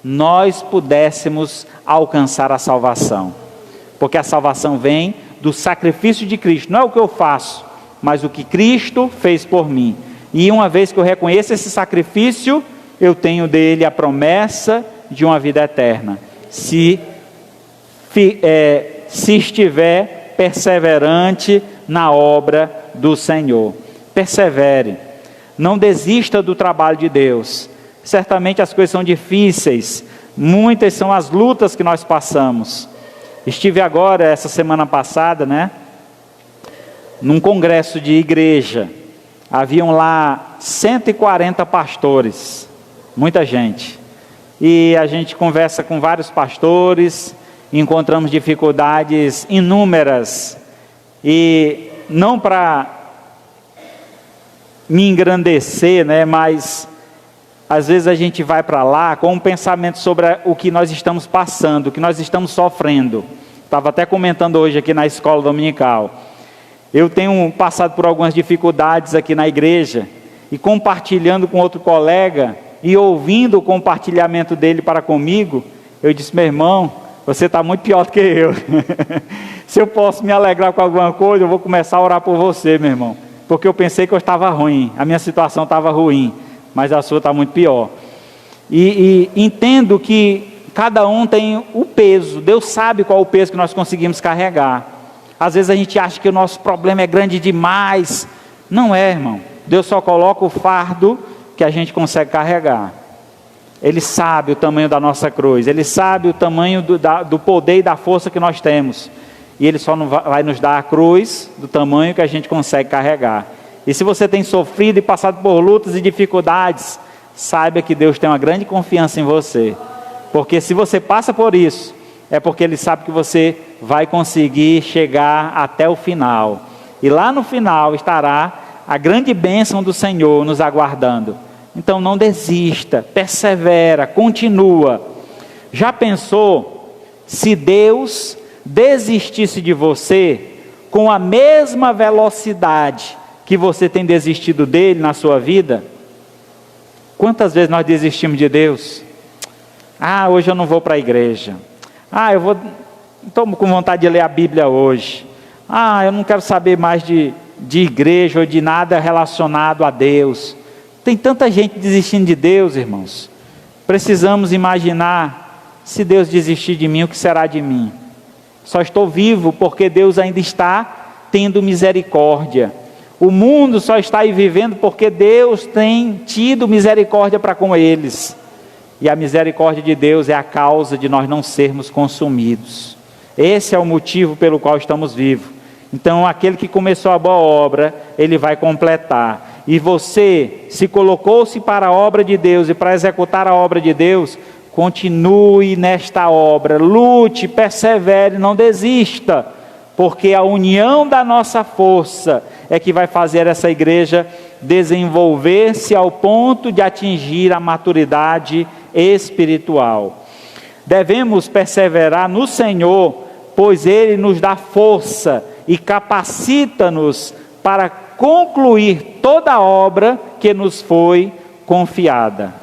nós pudéssemos alcançar a salvação. Porque a salvação vem do sacrifício de Cristo, não é o que eu faço, mas o que Cristo fez por mim. E uma vez que eu reconheço esse sacrifício, eu tenho dele a promessa de uma vida eterna, se estiver perseverante na obra do Senhor. Persevere, não desista do trabalho de Deus. Certamente as coisas são difíceis, muitas são as lutas que nós passamos. Estive agora, essa semana passada, num congresso de igreja. Haviam lá 140 pastores, muita gente. E a gente conversa com vários pastores, encontramos dificuldades inúmeras. E não para me engrandecer, mas às vezes a gente vai para lá com um pensamento sobre o que nós estamos passando, o que nós estamos sofrendo. Estava até comentando hoje aqui na escola dominical. Eu tenho passado por algumas dificuldades aqui na igreja, e compartilhando com outro colega, e ouvindo o compartilhamento dele para comigo, eu disse: meu irmão, você está muito pior do que eu. Se eu posso me alegrar com alguma coisa, eu vou começar a orar por você, meu irmão, porque eu pensei que eu estava ruim, a minha situação estava ruim, mas a sua está muito pior. E entendo que cada um tem o peso, Deus sabe qual é o peso que nós conseguimos carregar. Às vezes a gente acha que o nosso problema é grande demais. Não é, irmão. Deus só coloca o fardo que a gente consegue carregar. Ele sabe o tamanho da nossa cruz, Ele sabe o tamanho do poder e da força que nós temos. E Ele só não vai nos dar a cruz do tamanho que a gente consegue carregar. E se você tem sofrido e passado por lutas e dificuldades, saiba que Deus tem uma grande confiança em você. Porque se você passa por isso, é porque Ele sabe que você vai conseguir chegar até o final. E lá no final estará a grande bênção do Senhor nos aguardando. Então não desista, persevera, continua. Já pensou se Deus desistisse de você com a mesma velocidade que você tem desistido dele na sua vida? Quantas vezes nós desistimos de Deus? Hoje eu não vou para a igreja. Estou com vontade de ler a Bíblia hoje. Eu não quero saber mais de igreja ou de nada relacionado a Deus. Tem tanta gente desistindo de Deus, irmãos. Precisamos imaginar: se Deus desistir de mim, o que será de mim? Só estou vivo porque Deus ainda está tendo misericórdia. O mundo só está aí vivendo porque Deus tem tido misericórdia para com eles. E a misericórdia de Deus é a causa de nós não sermos consumidos. Esse é o motivo pelo qual estamos vivos. Então aquele que começou a boa obra, Ele vai completar. E você, se colocou-se para a obra de Deus e para executar a obra de Deus, continue nesta obra, lute, persevere, não desista, porque a união da nossa força é que vai fazer essa igreja desenvolver-se ao ponto de atingir a maturidade espiritual. Devemos perseverar no Senhor, pois Ele nos dá força e capacita-nos para concluir toda a obra que nos foi confiada.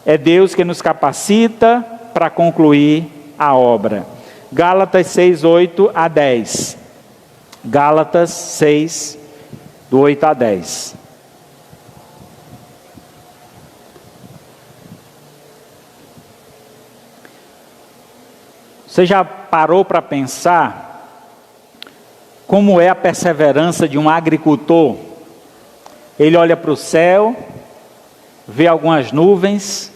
É Deus que nos capacita para concluir a obra. Gálatas 6, 8 a 10. Gálatas 6, do 8 a 10. Você já parou para pensar como é a perseverança de um agricultor? Ele olha para o céu, vê algumas nuvens,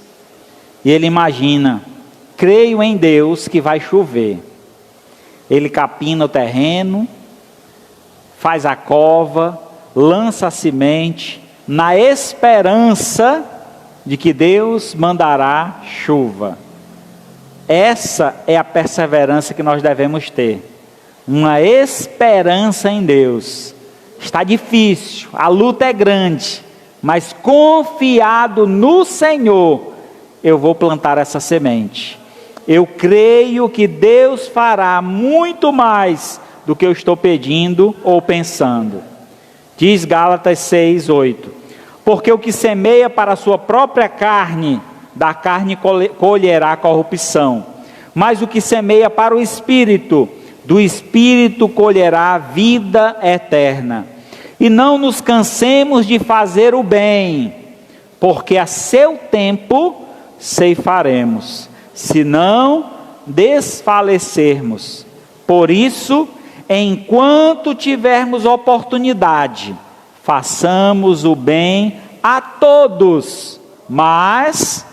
e ele imagina: creio em Deus que vai chover. Ele capina o terreno, faz a cova, lança a semente, na esperança de que Deus mandará chuva. Essa é a perseverança que nós devemos ter. Uma esperança em Deus. Está difícil, a luta é grande, mas confiado no Senhor, eu vou plantar essa semente. Eu creio que Deus fará muito mais do que eu estou pedindo ou pensando. Diz Gálatas 6, 8. Porque o que semeia para a sua própria carne, da carne colherá corrupção. Mas o que semeia para o Espírito, do Espírito colherá vida eterna. e não nos cansemos de fazer o bem, porque a seu tempo ceifaremos, se não desfalecermos. Por isso, enquanto tivermos oportunidade, façamos o bem a todos, mas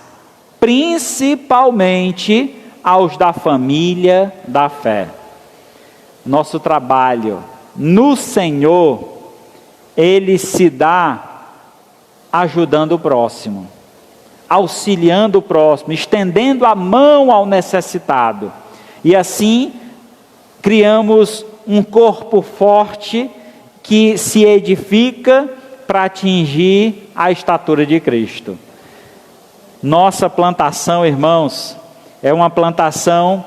principalmente aos da família da fé. Nosso trabalho no Senhor, ele se dá ajudando o próximo, auxiliando o próximo, estendendo a mão ao necessitado. E assim criamos um corpo forte que se edifica para atingir a estatura de Cristo. Nossa plantação, irmãos, é uma plantação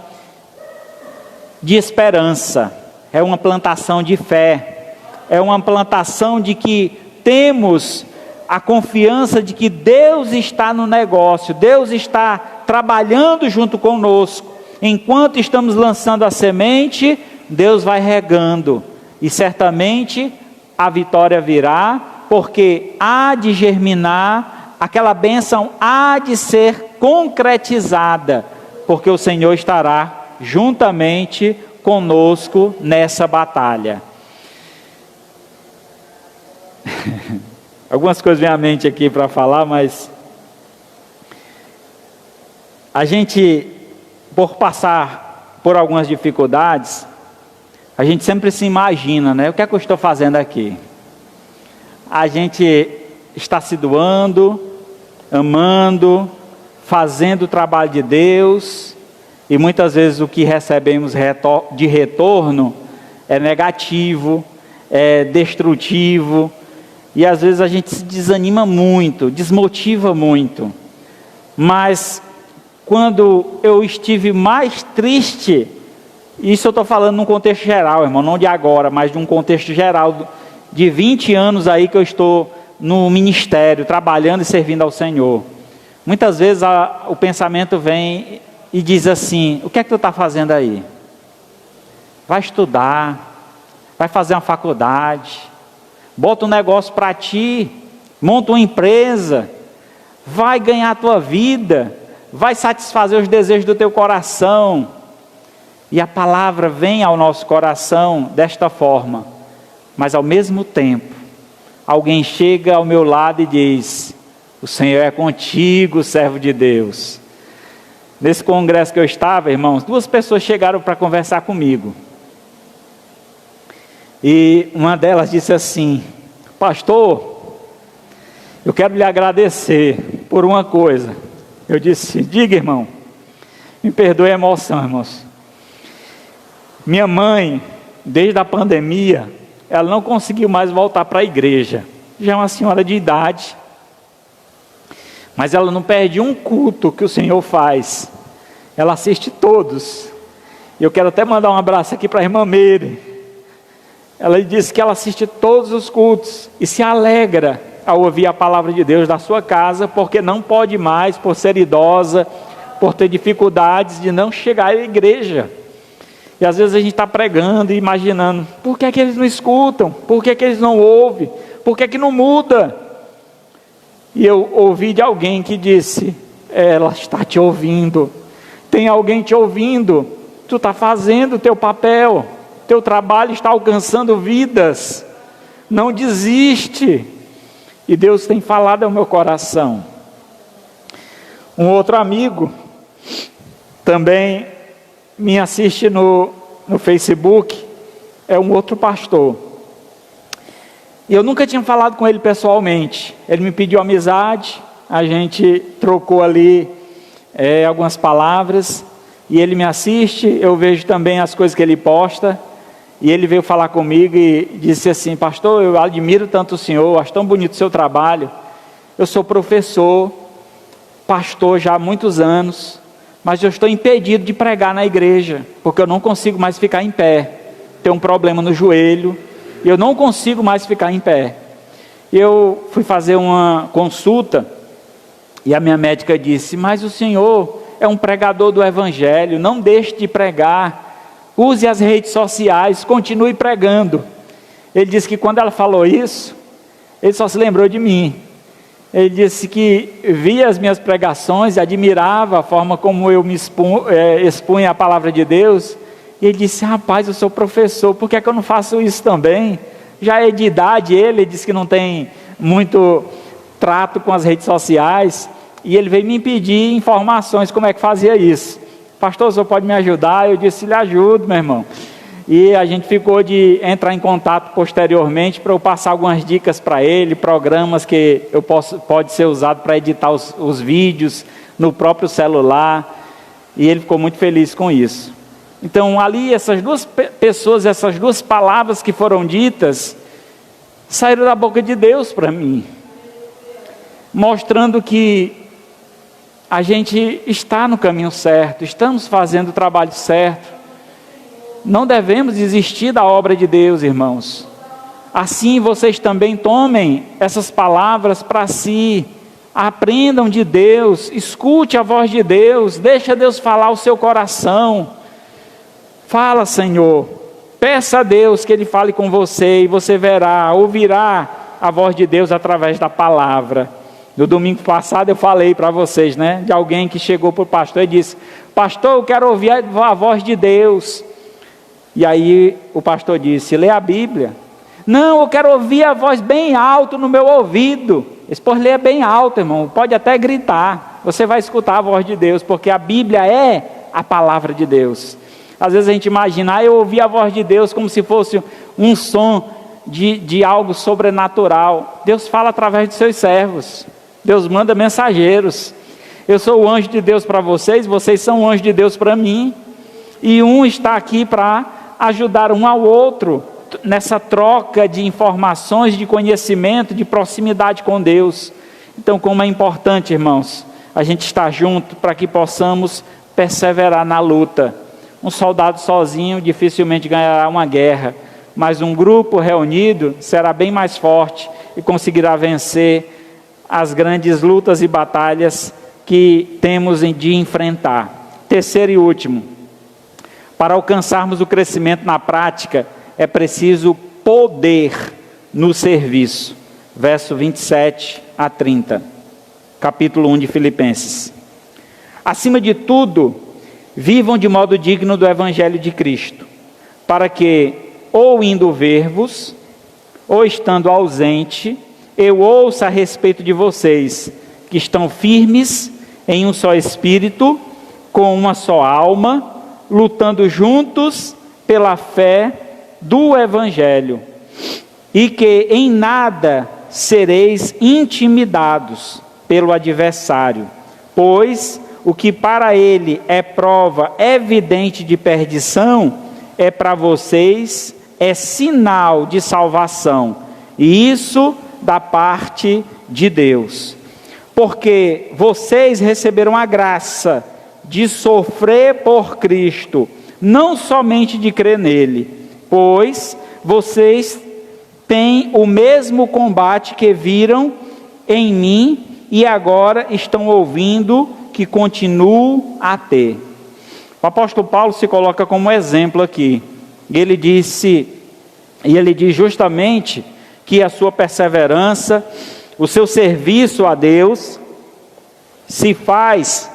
de esperança, é uma plantação de fé, é uma plantação de que temos a confiança de que Deus está no negócio, Deus está trabalhando junto conosco. Enquanto estamos lançando a semente, Deus vai regando, e certamente a vitória virá, porque há de germinar, aquela bênção há de ser concretizada, porque o Senhor estará juntamente conosco nessa batalha. Algumas coisas vêm à mente aqui para falar, mas a gente, por passar por algumas dificuldades, a gente sempre se imagina, né? O que é que eu estou fazendo aqui? A gente está se doando, amando, fazendo o trabalho de Deus, e muitas vezes o que recebemos de retorno é negativo, é destrutivo, e às vezes a gente se desanima muito, desmotiva muito. Mas quando eu estive mais triste, isso eu estou falando num contexto geral, irmão, não de agora, mas de um contexto geral, de 20 anos aí que eu estou no ministério, trabalhando e servindo ao Senhor. Muitas vezes o pensamento vem e diz assim: o que é que tu está fazendo aí? Vai estudar, vai fazer uma faculdade, bota um negócio para ti, monta uma empresa, vai ganhar a tua vida, vai satisfazer os desejos do teu coração. E a palavra vem ao nosso coração desta forma, mas ao mesmo tempo, alguém chega ao meu lado e diz: o Senhor é contigo, servo de Deus. Nesse congresso que eu estava, irmãos, 2 pessoas chegaram para conversar comigo. E uma delas disse assim: pastor, eu quero lhe agradecer por uma coisa. Eu disse: diga, irmão. Me perdoe a emoção, irmãos. Minha mãe, desde a pandemia, ela não conseguiu mais voltar para a igreja. Já é uma senhora de idade, mas ela não perde um culto que o Senhor faz. Ela assiste todos. E eu quero até mandar um abraço aqui para a irmã Meire. Ela disse que ela assiste todos os cultos e se alegra ao ouvir a palavra de Deus da sua casa, porque não pode mais, por ser idosa, por ter dificuldades de não chegar à igreja. E às vezes a gente está pregando e imaginando: por que é que eles não escutam? Por que é que eles não ouvem? Por que é que não muda? E eu ouvi de alguém que disse: ela está te ouvindo. Tem alguém te ouvindo. Tu está fazendo o teu papel. Teu trabalho está alcançando vidas. Não desiste. E Deus tem falado ao meu coração. Um outro amigo também me assiste no Facebook, é um outro pastor. E eu nunca tinha falado com ele pessoalmente. Ele me pediu amizade, a gente trocou ali algumas palavras, e ele me assiste, eu vejo também as coisas que ele posta, e ele veio falar comigo e disse assim: pastor, eu admiro tanto o senhor, acho tão bonito o seu trabalho. Eu sou professor, pastor já há muitos anos, mas eu estou impedido de pregar na igreja, porque eu não consigo mais ficar em pé. Tenho um problema no joelho, e eu não consigo mais ficar em pé. Eu fui fazer uma consulta, e a minha médica disse: mas o senhor é um pregador do evangelho, não deixe de pregar, use as redes sociais, continue pregando. Ele disse que quando ela falou isso, ele só se lembrou de mim. Ele disse que via as minhas pregações e admirava a forma como eu me expunha a palavra de Deus. E ele disse: rapaz, eu sou professor, por que é que eu não faço isso também? Já é de idade ele disse que não tem muito trato com as redes sociais. E ele veio me pedir informações como é que fazia isso. Pastor, o senhor pode me ajudar? Eu disse: lhe ajudo, meu irmão. E a gente ficou de entrar em contato posteriormente para eu passar algumas dicas para ele, programas que pode ser usado para editar os vídeos no próprio celular. E ele ficou muito feliz com isso. Então ali essas duas pessoas, essas duas palavras que foram ditas, saíram da boca de Deus para mim, mostrando que a gente está no caminho certo, estamos fazendo o trabalho certo. Não devemos desistir da obra de Deus, irmãos. Assim vocês também tomem essas palavras para si, aprendam de Deus, escute a voz de Deus, deixa Deus falar ao seu coração. Fala, Senhor, peça a Deus que Ele fale com você e você ouvirá a voz de Deus através da palavra. No domingo passado eu falei para vocês, de alguém que chegou para o pastor e disse: pastor, eu quero ouvir a voz de Deus. E aí o pastor disse: lê a Bíblia. Não, eu quero ouvir a voz bem alto no meu ouvido. Esse por ler bem alto, irmão, pode até gritar, você vai escutar a voz de Deus, porque a Bíblia é a palavra de Deus. Às vezes a gente imagina, eu ouvi a voz de Deus como se fosse um som de algo sobrenatural. Deus fala através de seus servos, Deus manda mensageiros. Eu sou o anjo de Deus para vocês, vocês são o anjo de Deus para mim, e um está aqui para ajudar um ao outro, nessa troca de informações, de conhecimento, de proximidade com Deus. Então, como é importante, irmãos, a gente estar junto para que possamos perseverar na luta. Um soldado sozinho dificilmente ganhará uma guerra, mas um grupo reunido será bem mais forte e conseguirá vencer as grandes lutas e batalhas que temos de enfrentar. Terceiro e último, para alcançarmos o crescimento na prática, é preciso poder no serviço. Verso 27 a 30, capítulo 1 de Filipenses. Acima de tudo, vivam de modo digno do Evangelho de Cristo, para que, ou indo ver-vos, ou estando ausente, eu ouça a respeito de vocês, que estão firmes em um só espírito, com uma só alma, lutando juntos pela fé do Evangelho, e que em nada sereis intimidados pelo adversário, pois o que para ele é prova evidente de perdição, é para vocês sinal de salvação, e isso da parte de Deus, porque vocês receberam a graça de sofrer por Cristo, não somente de crer nele, pois vocês têm o mesmo combate que viram em mim e agora estão ouvindo que continuo a ter. O apóstolo Paulo se coloca como exemplo aqui. Ele diz justamente que a sua perseverança, o seu serviço a Deus, se faz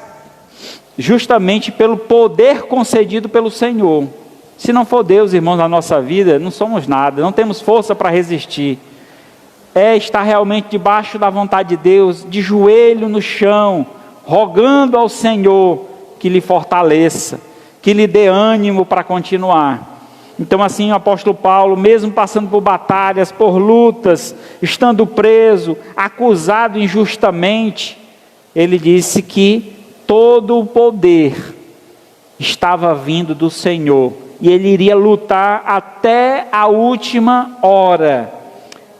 justamente pelo poder concedido pelo Senhor. Se não for Deus, irmãos, na nossa vida, não somos nada, não temos força para resistir. É estar realmente debaixo da vontade de Deus, de joelho no chão, rogando ao Senhor que lhe fortaleça, que lhe dê ânimo para continuar. Então assim o apóstolo Paulo, mesmo passando por batalhas, por lutas, estando preso, acusado injustamente, ele disse que todo o poder estava vindo do Senhor, e ele iria lutar até a última hora,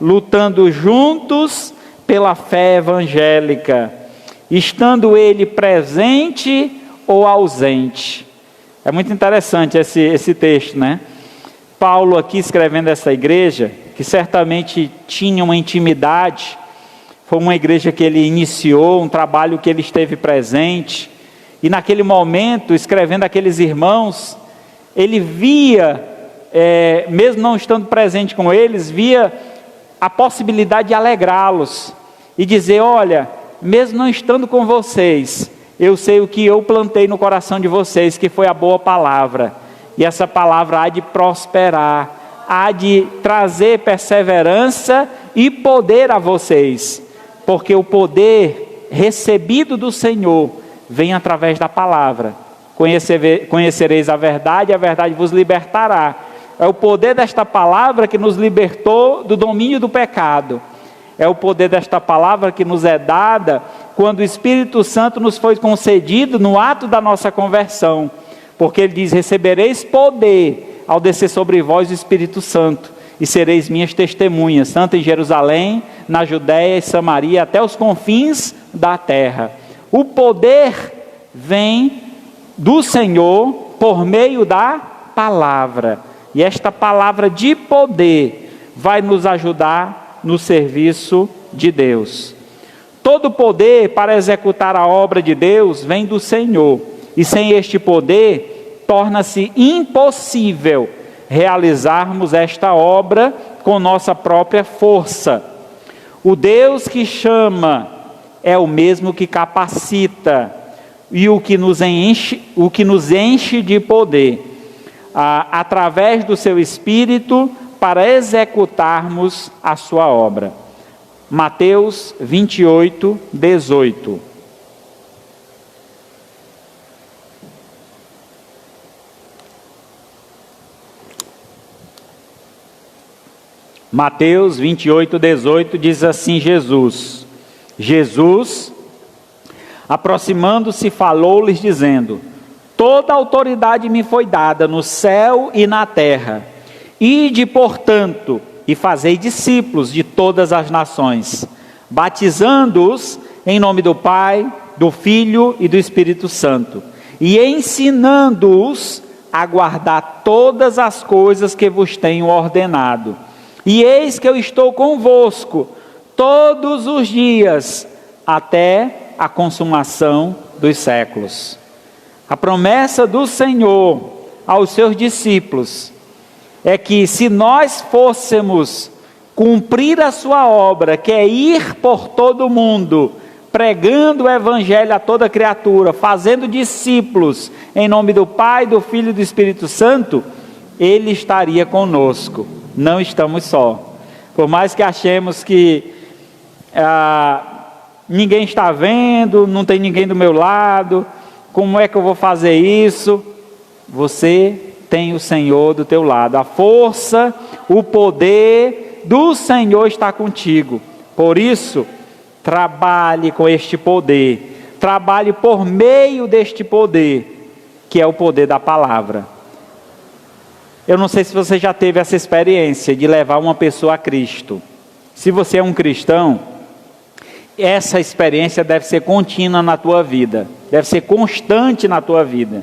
lutando juntos pela fé evangélica, estando ele presente ou ausente. É muito interessante esse texto, Paulo aqui escrevendo essa igreja, que certamente tinha uma intimidade, foi uma igreja que ele iniciou, um trabalho que ele esteve presente, e naquele momento, escrevendo aqueles irmãos, ele via mesmo não estando presente com eles, via a possibilidade de alegrá-los e dizer: olha, mesmo não estando com vocês, eu sei o que eu plantei no coração de vocês, que foi a boa palavra, e essa palavra há de prosperar, há de trazer perseverança e poder a vocês, porque o poder recebido do Senhor vem através da palavra. Conhecereis a verdade vos libertará. É o poder desta palavra que nos libertou do domínio do pecado. É o poder desta palavra que nos é dada quando o Espírito Santo nos foi concedido no ato da nossa conversão. Porque ele diz: recebereis poder ao descer sobre vós o Espírito Santo, e sereis minhas testemunhas, tanto em Jerusalém, na Judéia e Samaria, até os confins da terra. O poder vem do Senhor por meio da palavra. E esta palavra de poder vai nos ajudar no serviço de Deus. Todo poder para executar a obra de Deus vem do Senhor. E sem este poder, torna-se impossível realizarmos esta obra com nossa própria força. O Deus que chama é o mesmo que capacita e o que nos enche de poder, através do seu Espírito, para executarmos a sua obra. Mateus 28, 18. Mateus 28, 18 diz assim: Jesus, aproximando-se, falou-lhes dizendo: toda autoridade me foi dada no céu e na terra. Ide, portanto, e fazei discípulos de todas as nações, batizando-os em nome do Pai, do Filho e do Espírito Santo, e ensinando-os a guardar todas as coisas que vos tenho ordenado. E eis que eu estou convosco todos os dias, até a consumação dos séculos. A promessa do Senhor aos seus discípulos é que, se nós fôssemos cumprir a sua obra, que é ir por todo o mundo, pregando o evangelho a toda criatura, fazendo discípulos em nome do Pai, do Filho e do Espírito Santo, Ele estaria conosco. Não estamos só. Por mais que achemos que ninguém está vendo, não tem ninguém do meu lado, como é que eu vou fazer isso? Você tem o Senhor do teu lado. A força, o poder do Senhor está contigo. Por isso, trabalhe com este poder. Trabalhe por meio deste poder, que é o poder da palavra. Eu não sei se você já teve essa experiência de levar uma pessoa a Cristo. Se você é um cristão, essa experiência deve ser contínua na tua vida, deve ser constante na tua vida.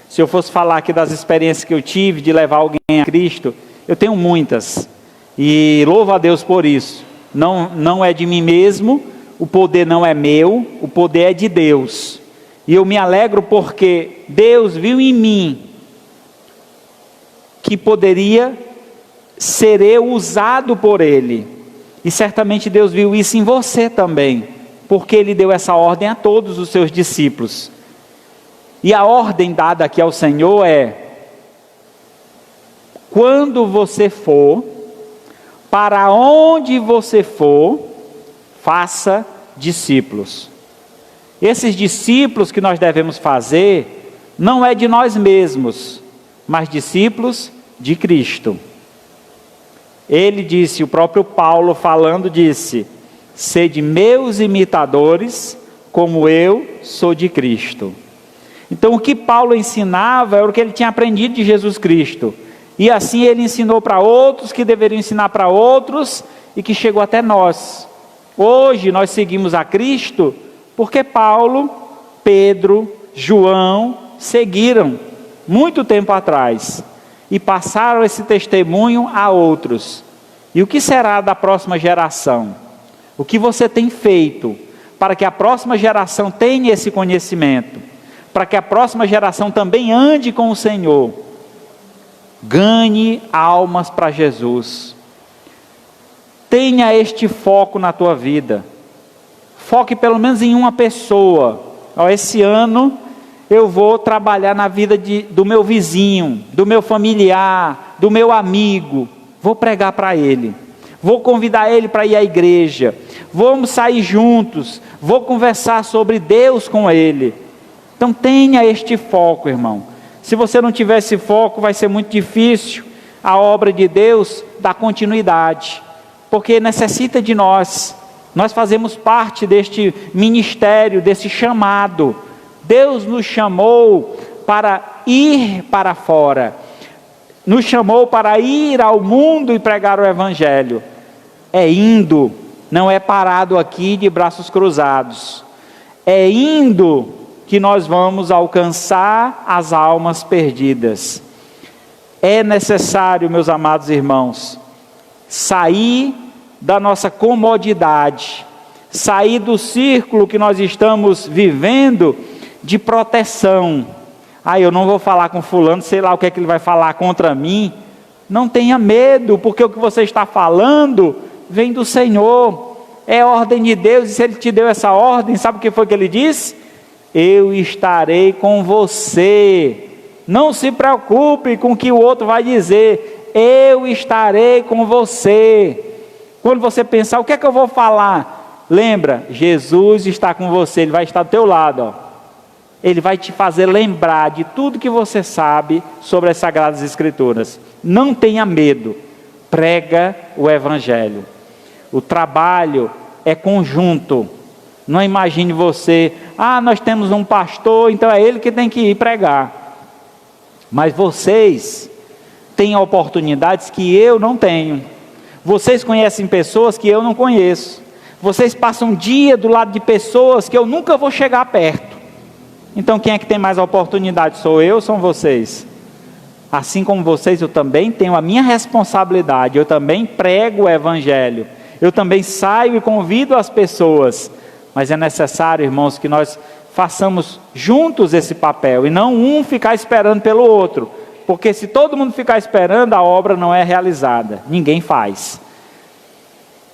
Se eu fosse falar aqui das experiências que eu tive de levar alguém a Cristo, eu tenho muitas, e louvo a Deus por isso. Não é de mim mesmo, o poder não é meu, o poder é de Deus, e eu me alegro porque Deus viu em mim que poderia ser eu usado por Ele, e certamente Deus viu isso em você também, porque Ele deu essa ordem a todos os seus discípulos. E a ordem dada aqui ao Senhor é: quando você for, para onde você for, faça discípulos. Esses discípulos que nós devemos fazer, não é de nós mesmos, mas discípulos de Cristo. Ele disse, o próprio Paulo falando disse: sede meus imitadores, como eu sou de Cristo. Então o que Paulo ensinava era o que ele tinha aprendido de Jesus Cristo, e assim ele ensinou para outros, que deveriam ensinar para outros, e que chegou até nós. Hoje nós seguimos a Cristo porque Paulo, Pedro, João seguiram muito tempo atrás e passaram esse testemunho a outros. E o que será da próxima geração? O que você tem feito para que a próxima geração tenha esse conhecimento, para que a próxima geração também ande com o Senhor? Ganhe almas para Jesus. Tenha este foco na tua vida. Foque pelo menos em uma pessoa. Esse ano eu vou trabalhar na vida do meu vizinho, do meu familiar, do meu amigo. Vou pregar para ele. Vou convidar ele para ir à igreja. Vamos sair juntos. Vou conversar sobre Deus com ele. Então tenha este foco, irmão. Se você não tiver esse foco, vai ser muito difícil a obra de Deus dar continuidade. Porque necessita de nós. Nós fazemos parte deste ministério, desse chamado. Deus nos chamou para ir para fora. Nos chamou para ir ao mundo e pregar o Evangelho. É indo, não é parado aqui de braços cruzados. É indo que nós vamos alcançar as almas perdidas. É necessário, meus amados irmãos, sair da nossa comodidade, sair do círculo que nós estamos vivendo de proteção. Eu não vou falar com fulano, sei lá o que é que ele vai falar contra mim. Não tenha medo, porque o que você está falando vem do Senhor, é ordem de Deus, e se Ele te deu essa ordem, sabe o que foi que Ele disse? Eu estarei com você. Não se preocupe com o que o outro vai dizer, eu estarei com você. Quando você pensar, o que é que eu vou falar? Lembra, Jesus está com você, Ele vai estar do teu lado, Ele vai te fazer lembrar de tudo que você sabe sobre as Sagradas Escrituras. Não tenha medo, prega o Evangelho. O trabalho é conjunto. Não imagine você, nós temos um pastor, então é ele que tem que ir pregar. Mas vocês têm oportunidades que eu não tenho. Vocês conhecem pessoas que eu não conheço. Vocês passam um dia do lado de pessoas que eu nunca vou chegar perto. Então quem é que tem mais oportunidade? Sou eu ou são vocês? Assim como vocês, eu também tenho a minha responsabilidade. Eu também prego o Evangelho. Eu também saio e convido as pessoas. Mas é necessário, irmãos, que nós façamos juntos esse papel. E não um ficar esperando pelo outro. Porque se todo mundo ficar esperando, a obra não é realizada. Ninguém faz.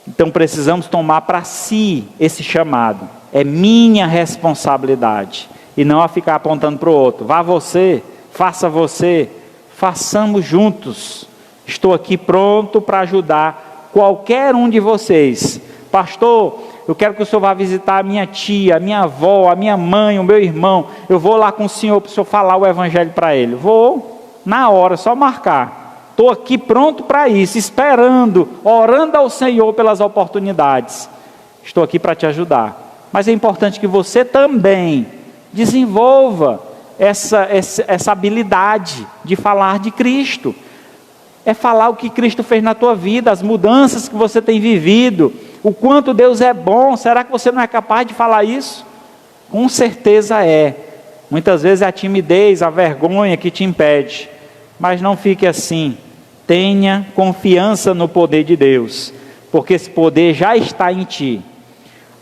Então precisamos tomar para si esse chamado. É minha responsabilidade. E não a ficar apontando para o outro. Vá você, faça você. Façamos juntos. Estou aqui pronto para ajudar qualquer um de vocês. Pastor, eu quero que o senhor vá visitar a minha tia, a minha avó, a minha mãe, o meu irmão. Eu vou lá com o senhor para o senhor falar o Evangelho para ele. Vou, na hora, só marcar. Estou aqui pronto para isso, esperando, orando ao Senhor pelas oportunidades. Estou aqui para te ajudar. Mas é importante que você também desenvolva essa habilidade de falar de Cristo. É falar o que Cristo fez na tua vida, as mudanças que você tem vivido, o quanto Deus é bom. Será que você não é capaz de falar isso? Com certeza é. Muitas vezes é a timidez, a vergonha que te impede. Mas não fique assim. Tenha confiança no poder de Deus, porque esse poder já está em ti.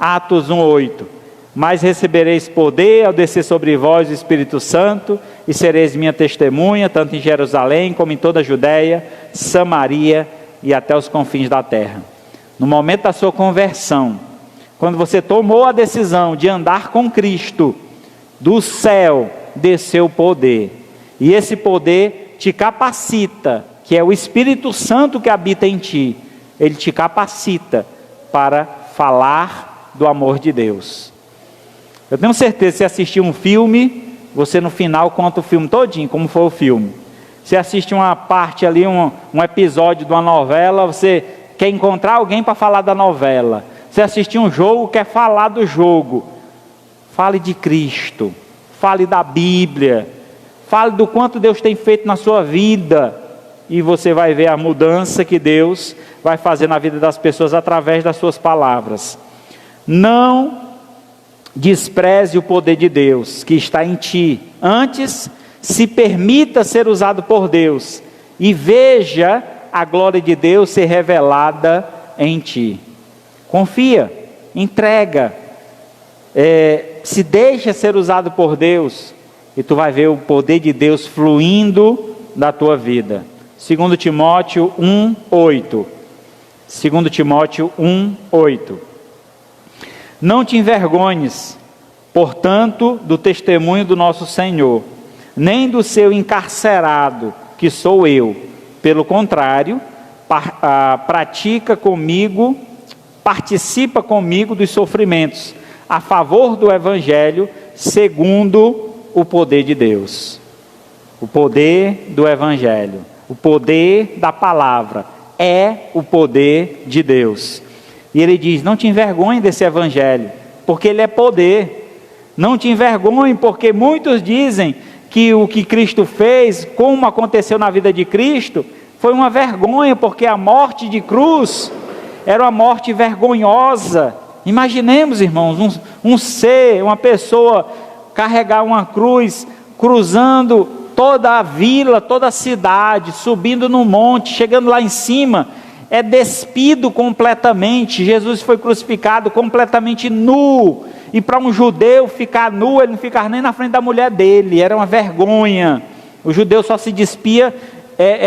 Atos 1:8. Mas recebereis poder ao descer sobre vós o Espírito Santo, e sereis minha testemunha, tanto em Jerusalém como em toda a Judéia, Samaria e até os confins da terra. No momento da sua conversão, quando você tomou a decisão de andar com Cristo, do céu desceu o poder, e esse poder te capacita, que é o Espírito Santo que habita em ti, ele te capacita para falar do amor de Deus. Eu tenho certeza que se assistir um filme, você no final conta o filme todinho, como foi o filme. Se assiste uma parte ali, um episódio de uma novela, você quer encontrar alguém para falar da novela. Se assistir um jogo, quer falar do jogo. Fale de Cristo, fale da Bíblia, fale do quanto Deus tem feito na sua vida, e você vai ver a mudança que Deus vai fazer na vida das pessoas através das suas palavras. Não despreze o poder de Deus que está em ti. Antes, se permita ser usado por Deus e veja a glória de Deus ser revelada em ti. Confia, entrega, se deixa ser usado por Deus, e tu vai ver o poder de Deus fluindo da tua vida. 2 Timóteo 1:8. 2 Timóteo 1:8. Não te envergonhes, portanto, do testemunho do nosso Senhor, nem do seu encarcerado, que sou eu. Pelo contrário, participa comigo dos sofrimentos, a favor do Evangelho, segundo o poder de Deus. O poder do Evangelho, o poder da palavra, é o poder de Deus. E ele diz, não te envergonhe desse Evangelho, porque ele é poder. Não te envergonhe, porque muitos dizem que o que Cristo fez, como aconteceu na vida de Cristo, foi uma vergonha, porque a morte de cruz era uma morte vergonhosa. Imaginemos, irmãos, um ser, uma pessoa carregar uma cruz, cruzando toda a vila, toda a cidade, subindo no monte, chegando lá em cima, é despido completamente. Jesus foi crucificado completamente nu, e para um judeu ficar nu, ele não ficava nem na frente da mulher dele, era uma vergonha. O judeu só se despia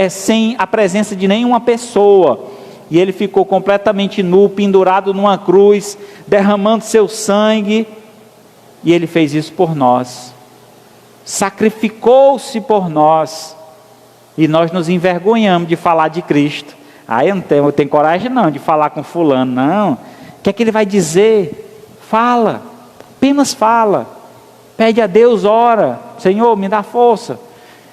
sem a presença de nenhuma pessoa, e ele ficou completamente nu, pendurado numa cruz, derramando seu sangue, e ele fez isso por nós, sacrificou-se por nós, e nós nos envergonhamos de falar de Cristo. Eu tenho coragem não, de falar com fulano, não. O que é que ele vai dizer? Fala, apenas fala, pede a Deus, ora, Senhor, me dá força,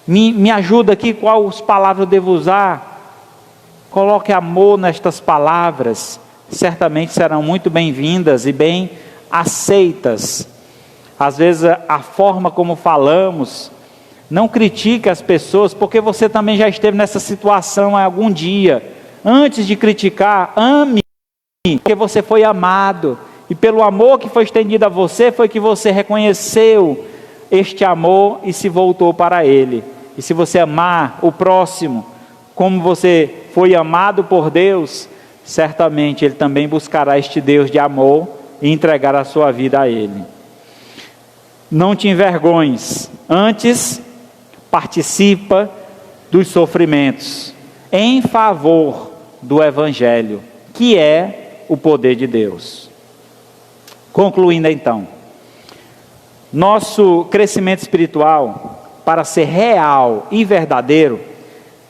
me ajuda aqui, quais palavras eu devo usar. Coloque amor nestas palavras, certamente serão muito bem-vindas e bem aceitas. Às vezes a forma como falamos, não critique as pessoas, porque você também já esteve nessa situação algum dia. Antes de criticar, ame, porque você foi amado, e pelo amor que foi estendido a você, foi que você reconheceu este amor e se voltou para ele. E se você amar o próximo, como você foi amado por Deus, certamente ele também buscará este Deus de amor e entregar a sua vida a ele. Não te envergonhes, antes participa dos sofrimentos em favor do Evangelho, que é o poder de Deus. Concluindo então, nosso crescimento espiritual, para ser real e verdadeiro,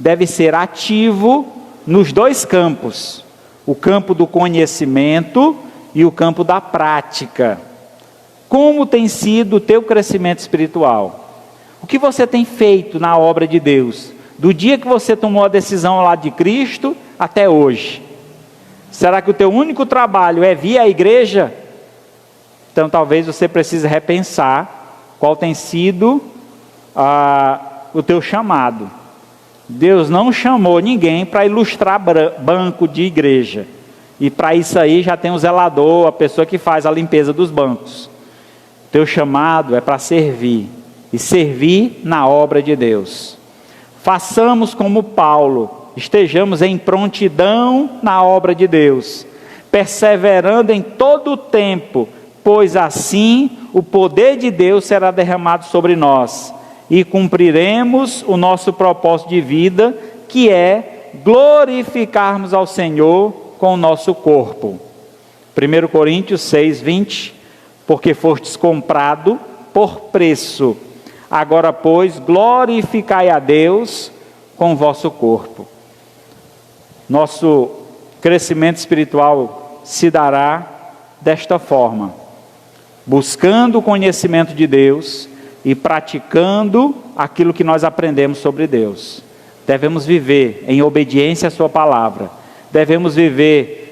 deve ser ativo nos dois campos, o campo do conhecimento e o campo da prática. Como tem sido o teu crescimento espiritual? O que você tem feito na obra de Deus, do dia que você tomou a decisão ao lado de Cristo até hoje? Será que o teu único trabalho é vir à igreja? Então talvez você precise repensar qual tem sido o teu chamado. Deus não chamou ninguém para ilustrar banco de igreja, e para isso aí já tem o zelador, a pessoa que faz a limpeza dos bancos. Teu chamado é para servir, e servir na obra de Deus. Façamos como Paulo, estejamos em prontidão na obra de Deus, perseverando em todo o tempo, pois assim o poder de Deus será derramado sobre nós, e cumpriremos o nosso propósito de vida, que é glorificarmos ao Senhor com o nosso corpo. 1 Coríntios 6:20, porque fostes comprado por preço, agora pois glorificai a Deus com o vosso corpo. Nosso crescimento espiritual se dará desta forma, buscando o conhecimento de Deus e praticando aquilo que nós aprendemos sobre Deus. Devemos viver em obediência à sua palavra, devemos viver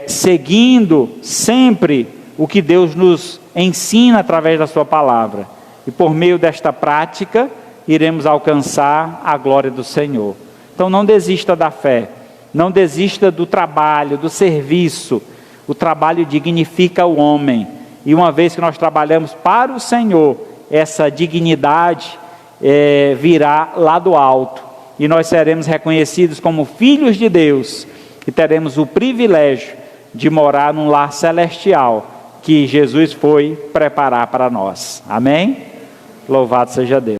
seguindo sempre o que Deus nos ensina através da sua palavra, e por meio desta prática iremos alcançar a glória do Senhor. Então não desista da fé, não desista do trabalho, do serviço. O trabalho dignifica o homem, e uma vez que nós trabalhamos para o Senhor, essa dignidade virá lá do alto, e nós seremos reconhecidos como filhos de Deus, e teremos o privilégio de morar num lar celestial, que Jesus foi preparar para nós. Amém? Louvado seja Deus.